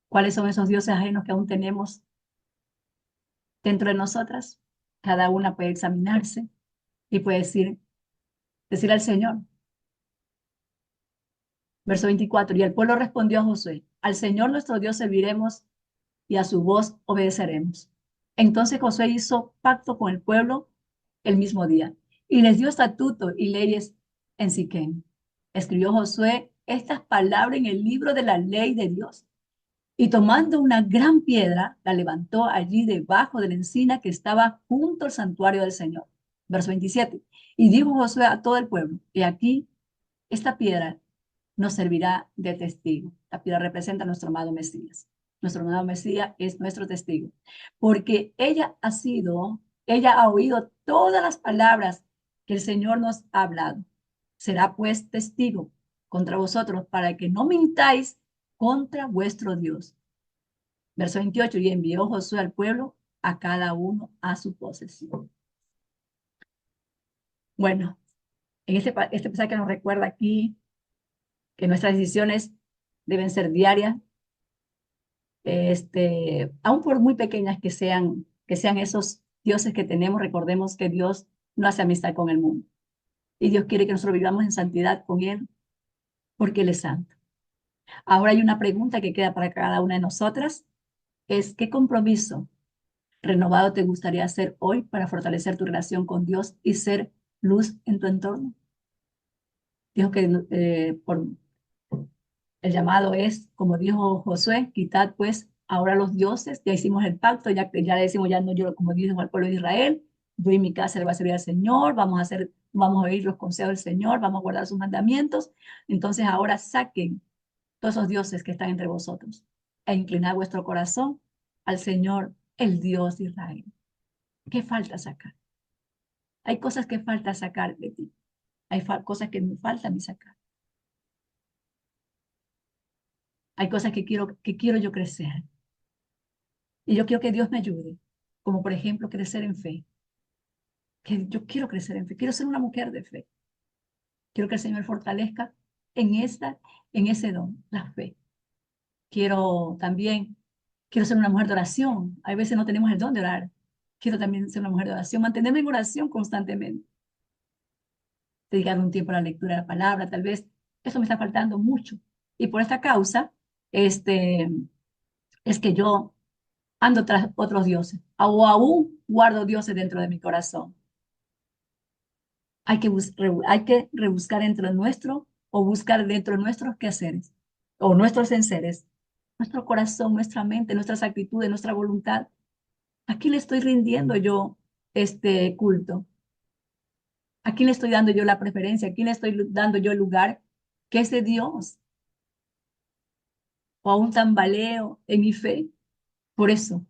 ¿Cuáles son esos dioses ajenos que aún tenemos dentro de nosotras? Cada una puede examinarse y puede decir al Señor. Verso 24, y el pueblo respondió a Josué, al Señor nuestro Dios serviremos y a su voz obedeceremos. Entonces Josué hizo pacto con el pueblo el mismo día y les dio estatutos y leyes en Siquem. Escribió Josué estas palabras en el libro de la ley de Dios y tomando una gran piedra, la levantó allí debajo de la encina que estaba junto al santuario del Señor. Verso 27. Y dijo Josué a todo el pueblo, y aquí esta piedra nos servirá de testigo. La piedra representa a nuestro amado Mesías. Nuestro amado Mesías es nuestro testigo, porque ella ha oído todas las palabras que el Señor nos ha hablado. Será pues testigo contra vosotros para que no mintáis contra vuestro Dios. Verso 28, y envió Josué al pueblo a cada uno a su posesión. Bueno, en este pasaje nos recuerda aquí que nuestras decisiones deben ser diarias, aun por muy pequeñas que sean esos dioses que tenemos, recordemos que Dios no hace amistad con el mundo. Y Dios quiere que nosotros vivamos en santidad con Él, porque Él es santo. Ahora hay una pregunta que queda para cada una de nosotras, es ¿qué compromiso renovado te gustaría hacer hoy para fortalecer tu relación con Dios y ser luz en tu entorno? Dijo que el llamado es, como dijo Josué, quitad pues ahora los dioses, ya hicimos el pacto, ya le decimos, ya no yo como dijo al pueblo de Israel, yo y mi casa le va a servir al Señor, vamos a hacer vamos a oír los consejos del Señor, vamos a guardar sus mandamientos. Entonces ahora saquen todos esos dioses que están entre vosotros e inclinad vuestro corazón al Señor, el Dios de Israel. ¿Qué falta sacar? Hay cosas que falta sacar de ti. Hay cosas que me faltan sacar. Hay cosas que quiero yo crecer. Y yo quiero que Dios me ayude. Como por ejemplo, crecer en fe. Que yo quiero crecer en fe. Quiero ser una mujer de fe. Quiero que el Señor fortalezca en en ese don, la fe. Quiero también, quiero ser una mujer de oración. A veces no tenemos el don de orar. Quiero también ser una mujer de oración, mantenerme en oración constantemente. Dedicar un tiempo a la lectura de la palabra, tal vez eso me está faltando mucho. Y por esta causa, este, es que yo ando tras otros dioses, o aún guardo dioses dentro de mi corazón. Hay que rebuscar entre nuestro o buscar dentro de nuestros quehaceres o nuestros enseres, nuestro corazón, nuestra mente, nuestras actitudes, nuestra voluntad. ¿A quién le estoy rindiendo yo este culto? ¿A quién le estoy dando yo la preferencia? ¿A quién le estoy dando yo el lugar que es de Dios? ¿O a un tambaleo en mi fe? Por eso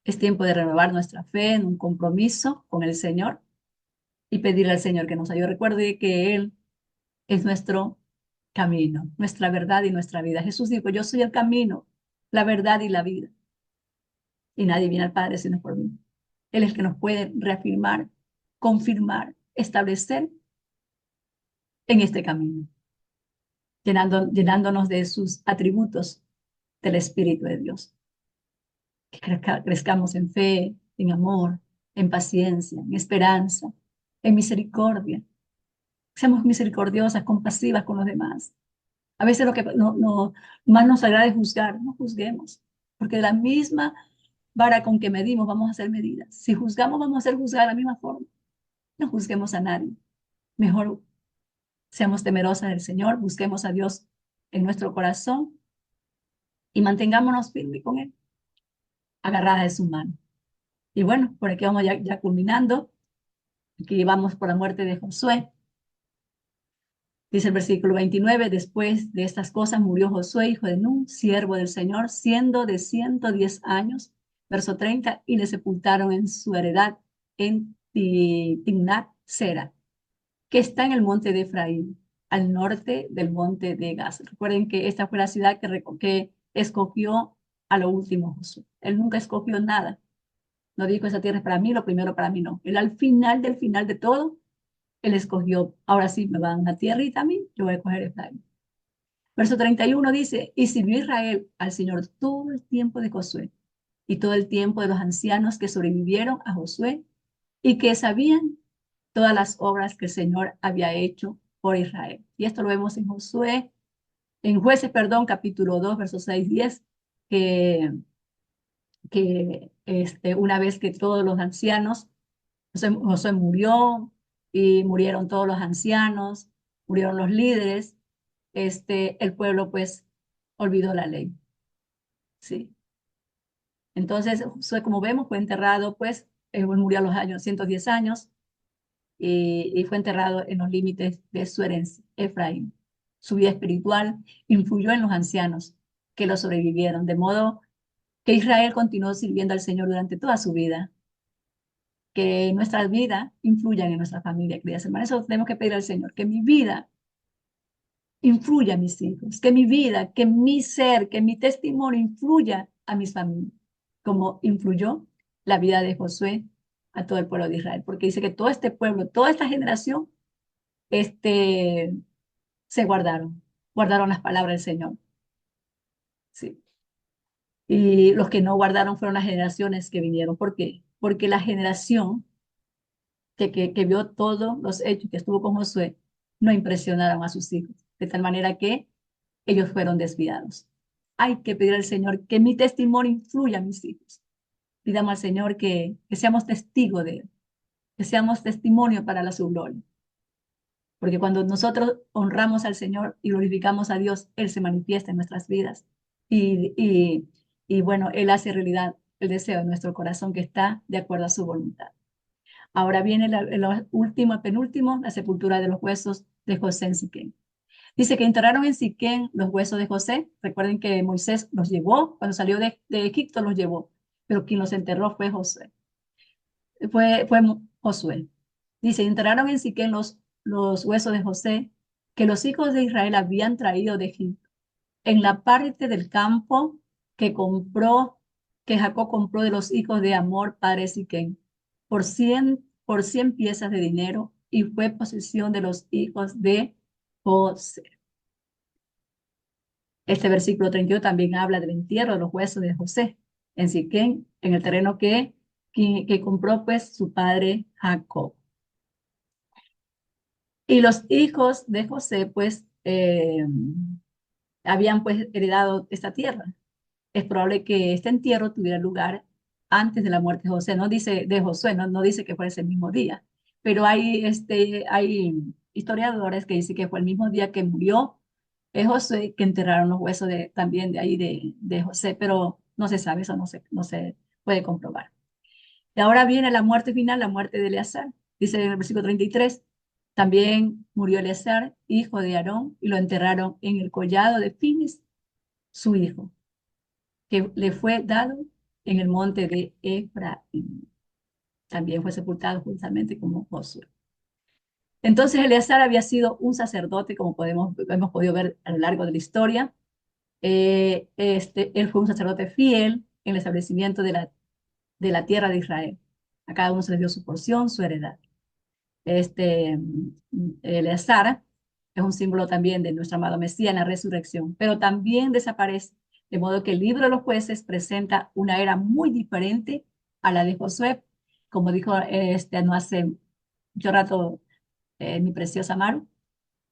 es tiempo de renovar nuestra fe en un compromiso con el Señor y pedirle al Señor que nos ayude. Recuerde que Él es nuestro camino, nuestra verdad y nuestra vida. Jesús dijo, yo soy el camino, la verdad y la vida. Y nadie viene al Padre sino por mí. Él es el que nos puede reafirmar, confirmar, establecer en este camino, llenándonos de sus atributos del Espíritu de Dios. Que crezcamos en fe, en amor, en paciencia, en esperanza, en misericordia. Seamos misericordiosas, compasivas con los demás. A veces lo que más nos agrada es juzgar, no juzguemos, porque de la misma vara con que medimos vamos a ser medidas. Si juzgamos, vamos a ser juzgadas de la misma forma. No juzguemos a nadie. Mejor seamos temerosas del Señor, busquemos a Dios en nuestro corazón y mantengámonos firmes con Él, agarradas de su mano. Y bueno, por aquí vamos ya culminando. Aquí vamos por la muerte de Josué. Dice el versículo 29, después de estas cosas murió Josué, hijo de Nun, siervo del Señor, siendo de 110 años. Verso 30, y le sepultaron en su heredad en Timnat Sera, que está en el monte de Efraín, al norte del monte de Gaz. Recuerden que esta fue la ciudad que escogió a lo último Josué. Él nunca escogió nada. No dijo, esa tierra es para mí, lo primero para mí, no. Él al final de todo, él escogió, ahora sí me van a una tierrita a mí, yo voy a coger Efraín. Verso 31 dice, y sirvió Israel al Señor todo el tiempo de Josué y todo el tiempo de los ancianos que sobrevivieron a Josué y que sabían todas las obras que el Señor había hecho por Israel. Y esto lo vemos en Josué, en Jueces, perdón, capítulo 2, versos 6 y 10, que, una vez que todos los ancianos, Josué murió y murieron todos los ancianos, murieron los líderes, el pueblo pues olvidó la ley, ¿sí? Entonces, Josué, como vemos, fue enterrado, pues, murió a los años, 110 años, y fue enterrado en los límites de su herencia, Efraín. Su vida espiritual influyó en los ancianos que lo sobrevivieron, de modo que Israel continuó sirviendo al Señor durante toda su vida. Que nuestras vidas influyan en nuestra familia, queridas hermanas. Eso tenemos que pedir al Señor, que mi vida influya a mis hijos, que mi vida, que mi ser, que mi testimonio influya a mis familias, como influyó la vida de Josué a todo el pueblo de Israel, porque dice que todo este pueblo, toda esta generación, este, se guardaron las palabras del Señor, sí. Y los que no guardaron fueron las generaciones que vinieron. ¿Por qué? Porque la generación que vio todos los hechos que estuvo con Josué no impresionaron a sus hijos, de tal manera que ellos fueron desviados. Hay que pedir al Señor que mi testimonio influya a mis hijos. Pidamos al Señor que seamos testigos de Él, que seamos testimonio para la su gloria. Porque cuando nosotros honramos al Señor y glorificamos a Dios, Él se manifiesta en nuestras vidas. Y, y, y bueno, Él hace realidad el deseo de nuestro corazón que está de acuerdo a su voluntad. Ahora viene el último, el penúltimo, la sepultura de los huesos de José en Siquén. Dice que enterraron en Siquén los huesos de José. Recuerden que Moisés los llevó, cuando salió de Egipto los llevó, pero quien los enterró fue José, fue Josué. Dice, enterraron en Siquén los huesos de José que los hijos de Israel habían traído de Egipto, en la parte del campo que compró, que Jacob compró de los hijos de Amor, padre de Siquén, por 100 piezas de dinero, y fue posesión de los hijos de José. Este versículo 32 también habla del entierro de los huesos de José en Siquén, en el terreno que compró pues su padre Jacob. Y los hijos de José pues habían pues heredado esta tierra. Es probable que este entierro tuviera lugar antes de la muerte de José. No dice de Josué, no dice que fue ese mismo día, pero hay historiadores que dicen que fue el mismo día que murió Josué, que enterraron los huesos también de ahí de José, pero no se sabe, eso no se puede comprobar. Y ahora viene la muerte final, la muerte de Eleazar. Dice en el versículo 33, también murió Eleazar, hijo de Aarón, y lo enterraron en el collado de Finis, su hijo, que le fue dado en el monte de Efraín. También fue sepultado justamente como Josué. Entonces Eleazar había sido un sacerdote, como hemos podido ver a lo largo de la historia. Él fue un sacerdote fiel en el establecimiento de la tierra de Israel. A cada uno se le dio su porción, su heredad. Eleazar es un símbolo también de nuestro amado Mesías en la resurrección, pero también desaparece, de modo que el libro de los jueces presenta una era muy diferente a la de Josué, como dijo no hace mucho rato mi preciosa Maru.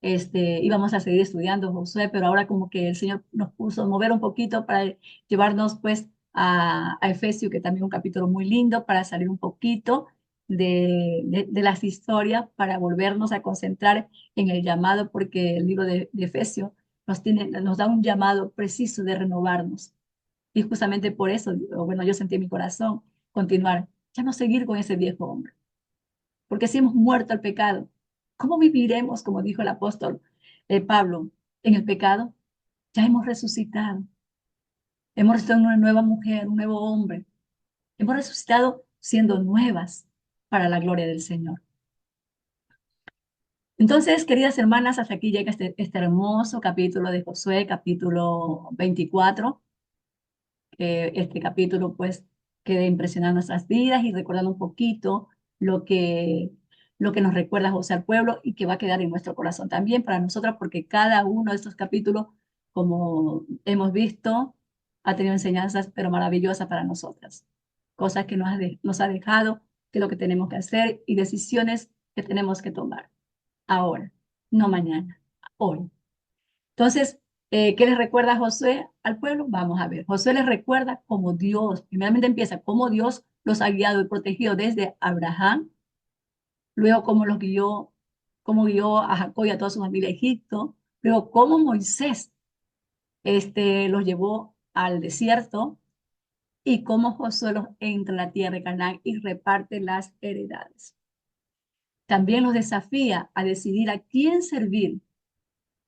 Íbamos a seguir estudiando Josué, pero ahora como que el Señor nos puso a mover un poquito para llevarnos pues a Efesios, que también es un capítulo muy lindo, para salir un poquito de las historias, para volvernos a concentrar en el llamado, porque el libro de Efesios nos da un llamado preciso de renovarnos. Y justamente por eso, bueno, yo sentí en mi corazón continuar, ya no seguir con ese viejo hombre, porque si hemos muerto al pecado, ¿cómo viviremos, como dijo el apóstol Pablo, en el pecado? Ya hemos resucitado una nueva mujer, un nuevo hombre, hemos resucitado siendo nuevas para la gloria del Señor. Entonces, queridas hermanas, hasta aquí llega este hermoso capítulo de Josué, capítulo 24. Este capítulo pues quede impresionando nuestras vidas y recordando un poquito lo que, lo que nos recuerda José al pueblo y que va a quedar en nuestro corazón también para nosotros, porque cada uno de estos capítulos, como hemos visto, ha tenido enseñanzas pero maravillosas para nosotras, cosas que nos ha dejado, que es lo que tenemos que hacer y decisiones que tenemos que tomar ahora, no mañana, hoy. Entonces, ¿qué les recuerda Josué al pueblo? Vamos a ver. Josué les recuerda cómo Dios, primeramente empieza, cómo Dios los ha guiado y protegido desde Abraham, luego cómo guió a Jacob y a toda su familia a Egipto, luego cómo Moisés los llevó al desierto y cómo Josué los entra en la tierra de Canaán y reparte las heredades. También los desafía a decidir a quién servir,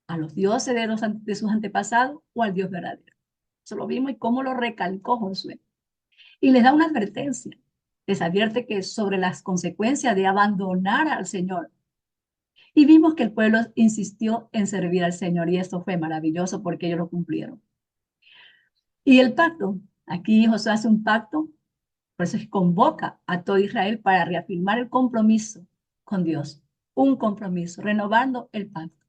a los dioses de sus antepasados o al Dios verdadero. Eso lo vimos y cómo lo recalcó Josué. Y les da una advertencia. Les advierte que sobre las consecuencias de abandonar al Señor. Y vimos que el pueblo insistió en servir al Señor y esto fue maravilloso porque ellos lo cumplieron. Y el pacto. Aquí Josué hace un pacto, por eso es que convoca a todo Israel para reafirmar el compromiso con Dios. Un compromiso, renovando el pacto.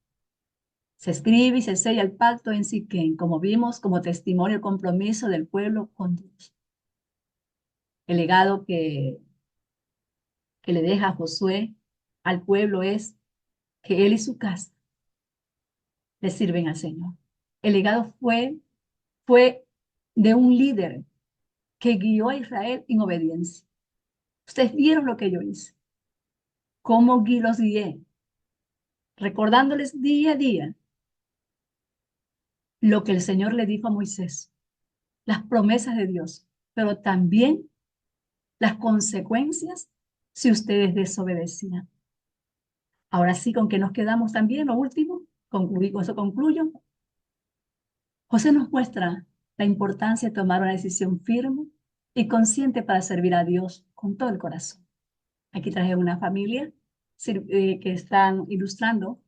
Se escribe y se sella el pacto en Siquén, como vimos, como testimonio el compromiso del pueblo con Dios. El legado que le deja Josué al pueblo es que él y su casa le sirven al Señor. El legado fue de un líder que guió a Israel en obediencia. Ustedes vieron lo que yo hice, cómo los guié, recordándoles día a día lo que el Señor le dijo a Moisés, las promesas de Dios, pero también las consecuencias si ustedes desobedecían. Ahora sí, ¿con qué nos quedamos también? Lo último, con eso concluyo. José nos muestra la importancia de tomar una decisión firme y consciente para servir a Dios con todo el corazón. Aquí traje una familia que están ilustrando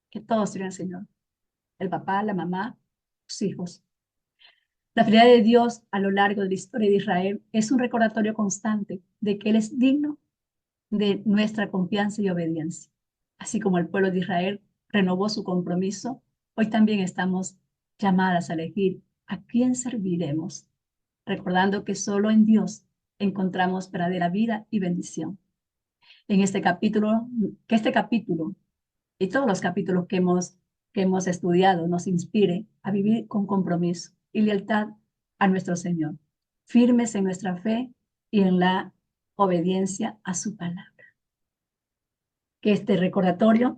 que todos sirven al Señor. El papá, la mamá, los hijos. La fidelidad de Dios a lo largo de la historia de Israel es un recordatorio constante de que Él es digno de nuestra confianza y obediencia. Así como el pueblo de Israel renovó su compromiso, hoy también estamos llamadas a elegir a quién serviremos, recordando que solo en Dios encontramos verdadera vida y bendición. En este capítulo, que este capítulo y todos los capítulos que hemos estudiado nos inspire a vivir con compromiso y lealtad a nuestro Señor, firmes en nuestra fe y en la obediencia a su palabra. Que este recordatorio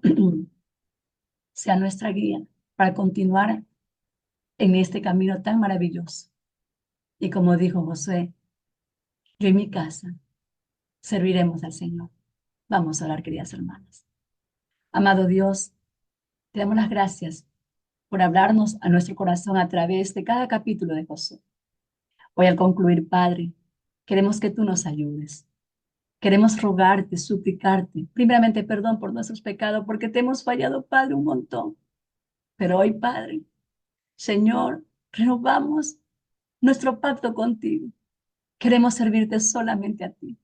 sea nuestra guía para continuar en este camino tan maravilloso. Y como dijo Josué, yo y mi casa serviremos al Señor. Vamos a orar, queridas hermanas. Amado Dios, te damos las gracias por hablarnos a nuestro corazón a través de cada capítulo de Josué. Hoy al concluir, Padre, queremos que tú nos ayudes. Queremos rogarte, suplicarte, primeramente perdón por nuestros pecados, porque te hemos fallado, Padre, un montón. Pero hoy, Padre, Señor, renovamos nuestro pacto contigo. Queremos servirte solamente a ti.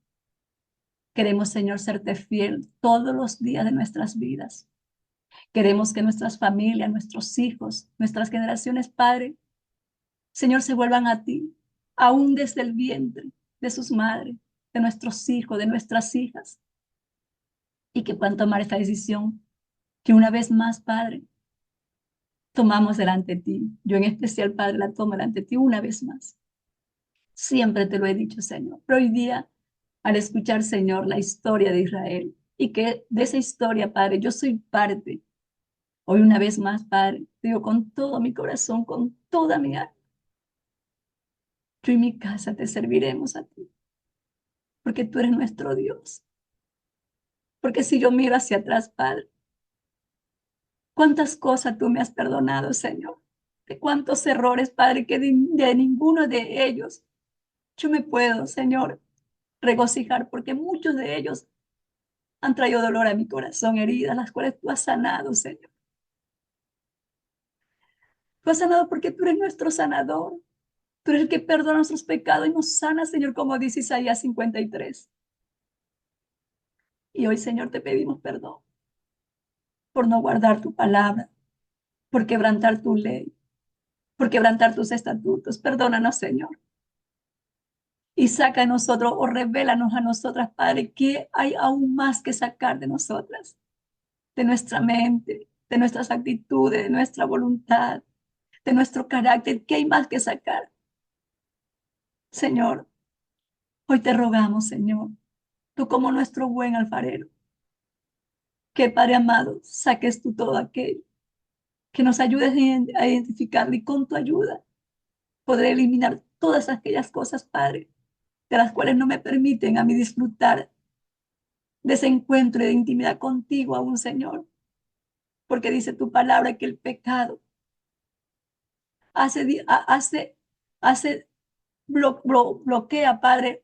Queremos, Señor, serte fiel todos los días de nuestras vidas. Queremos que nuestras familias, nuestros hijos, nuestras generaciones, Padre, Señor, se vuelvan a ti, aún desde el vientre de sus madres, de nuestros hijos, de nuestras hijas, y que puedan tomar esta decisión que una vez más, Padre, tomamos delante de ti. Yo en especial, Padre, la tomo delante de ti una vez más. Siempre te lo he dicho, Señor, pero hoy día, al escuchar, Señor, la historia de Israel, y que de esa historia, Padre, yo soy parte. Hoy una vez más, Padre, te digo con todo mi corazón, con toda mi alma, yo y mi casa te serviremos a ti, porque tú eres nuestro Dios. Porque si yo miro hacia atrás, Padre, cuántas cosas tú me has perdonado, Señor. De cuántos errores, Padre, que de ninguno de ellos yo me puedo, Señor, regocijar, porque muchos de ellos han traído dolor a mi corazón, heridas, las cuales tú has sanado, Señor. Tú has sanado porque tú eres nuestro sanador. Tú eres el que perdona nuestros pecados y nos sana, Señor, como dice Isaías 53. Y hoy, Señor, te pedimos perdón por no guardar tu palabra, por quebrantar tu ley, por quebrantar tus estatutos. Perdónanos, Señor. Y saca a nosotros o revélanos a nosotras, Padre, que hay aún más que sacar de nosotras, de nuestra mente, de nuestras actitudes, de nuestra voluntad, de nuestro carácter, que hay más que sacar. Señor, hoy te rogamos, Señor, tú como nuestro buen alfarero, que Padre amado, saques tú todo aquello, que nos ayudes a identificarlo y con tu ayuda poder eliminar todas aquellas cosas, Padre, de las cuales no me permiten a mí disfrutar de ese encuentro y de intimidad contigo aún, Señor, porque dice tu palabra que el pecado hace, hace bloquea, Padre,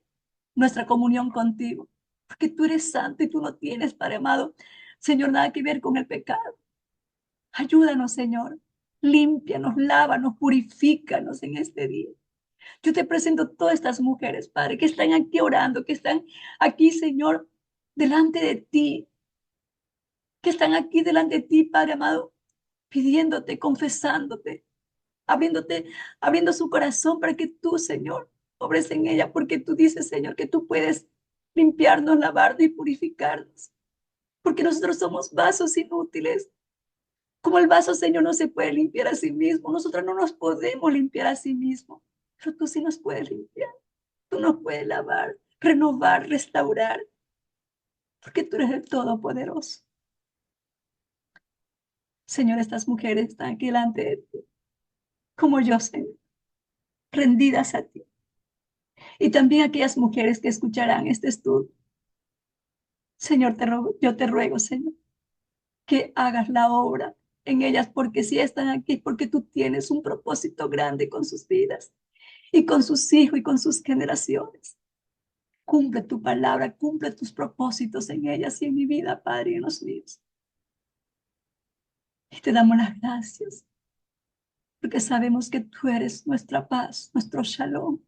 nuestra comunión contigo, porque tú eres santo y tú no tienes, Padre amado, Señor, nada que ver con el pecado. Ayúdanos, Señor, límpianos, lávanos, purifícanos en este día. Yo te presento todas estas mujeres, Padre, que están aquí orando, que están aquí, Señor, delante de ti, que están aquí delante de ti, Padre amado, pidiéndote, confesándote, abriéndote, abriendo su corazón para que tú, Señor, obres en ella, porque tú dices, Señor, que tú puedes limpiarnos, lavarnos y purificarnos, porque nosotros somos vasos inútiles. Como el vaso, Señor, no se puede limpiar a sí mismo, nosotros no nos podemos limpiar a sí mismo, pero tú sí nos puedes limpiar, tú nos puedes lavar, renovar, restaurar, porque tú eres el Todopoderoso. Señor, estas mujeres están aquí delante de ti, como yo, Señor, rendidas a ti. Y también aquellas mujeres que escucharán este estudio, Señor, yo te ruego, Señor, que hagas la obra en ellas, porque si están aquí, porque tú tienes un propósito grande con sus vidas y con sus hijos y con sus generaciones. Cumple tu palabra, cumple tus propósitos en ellas y en mi vida, Padre, y en los míos. Y te damos las gracias, porque sabemos que tú eres nuestra paz, nuestro shalom.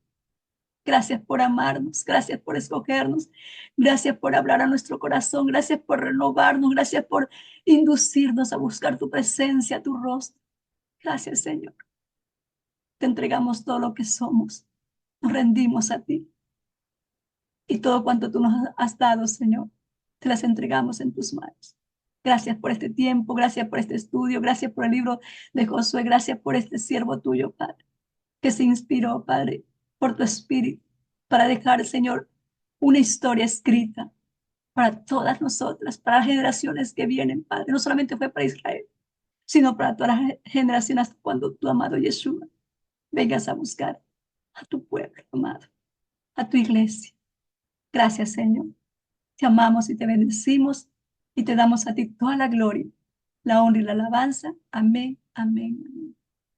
Gracias por amarnos, gracias por escogernos, gracias por hablar a nuestro corazón, gracias por renovarnos, gracias por inducirnos a buscar tu presencia, tu rostro. Gracias, Señor. Te entregamos todo lo que somos, nos rendimos a ti y todo cuanto tú nos has dado, Señor, te las entregamos en tus manos. Gracias por este tiempo, gracias por este estudio, gracias por el libro de Josué, gracias por este siervo tuyo, Padre, que se inspiró, Padre, por tu espíritu, para dejar, Señor, una historia escrita para todas nosotras, para las generaciones que vienen, Padre. No solamente fue para Israel, sino para todas las generaciones hasta cuando tu amado Yeshua vengas a buscar a tu pueblo, amado, a tu iglesia. Gracias, Señor. Te amamos y te bendecimos y te damos a ti toda la gloria, la honra y la alabanza. Amén, amén, amén.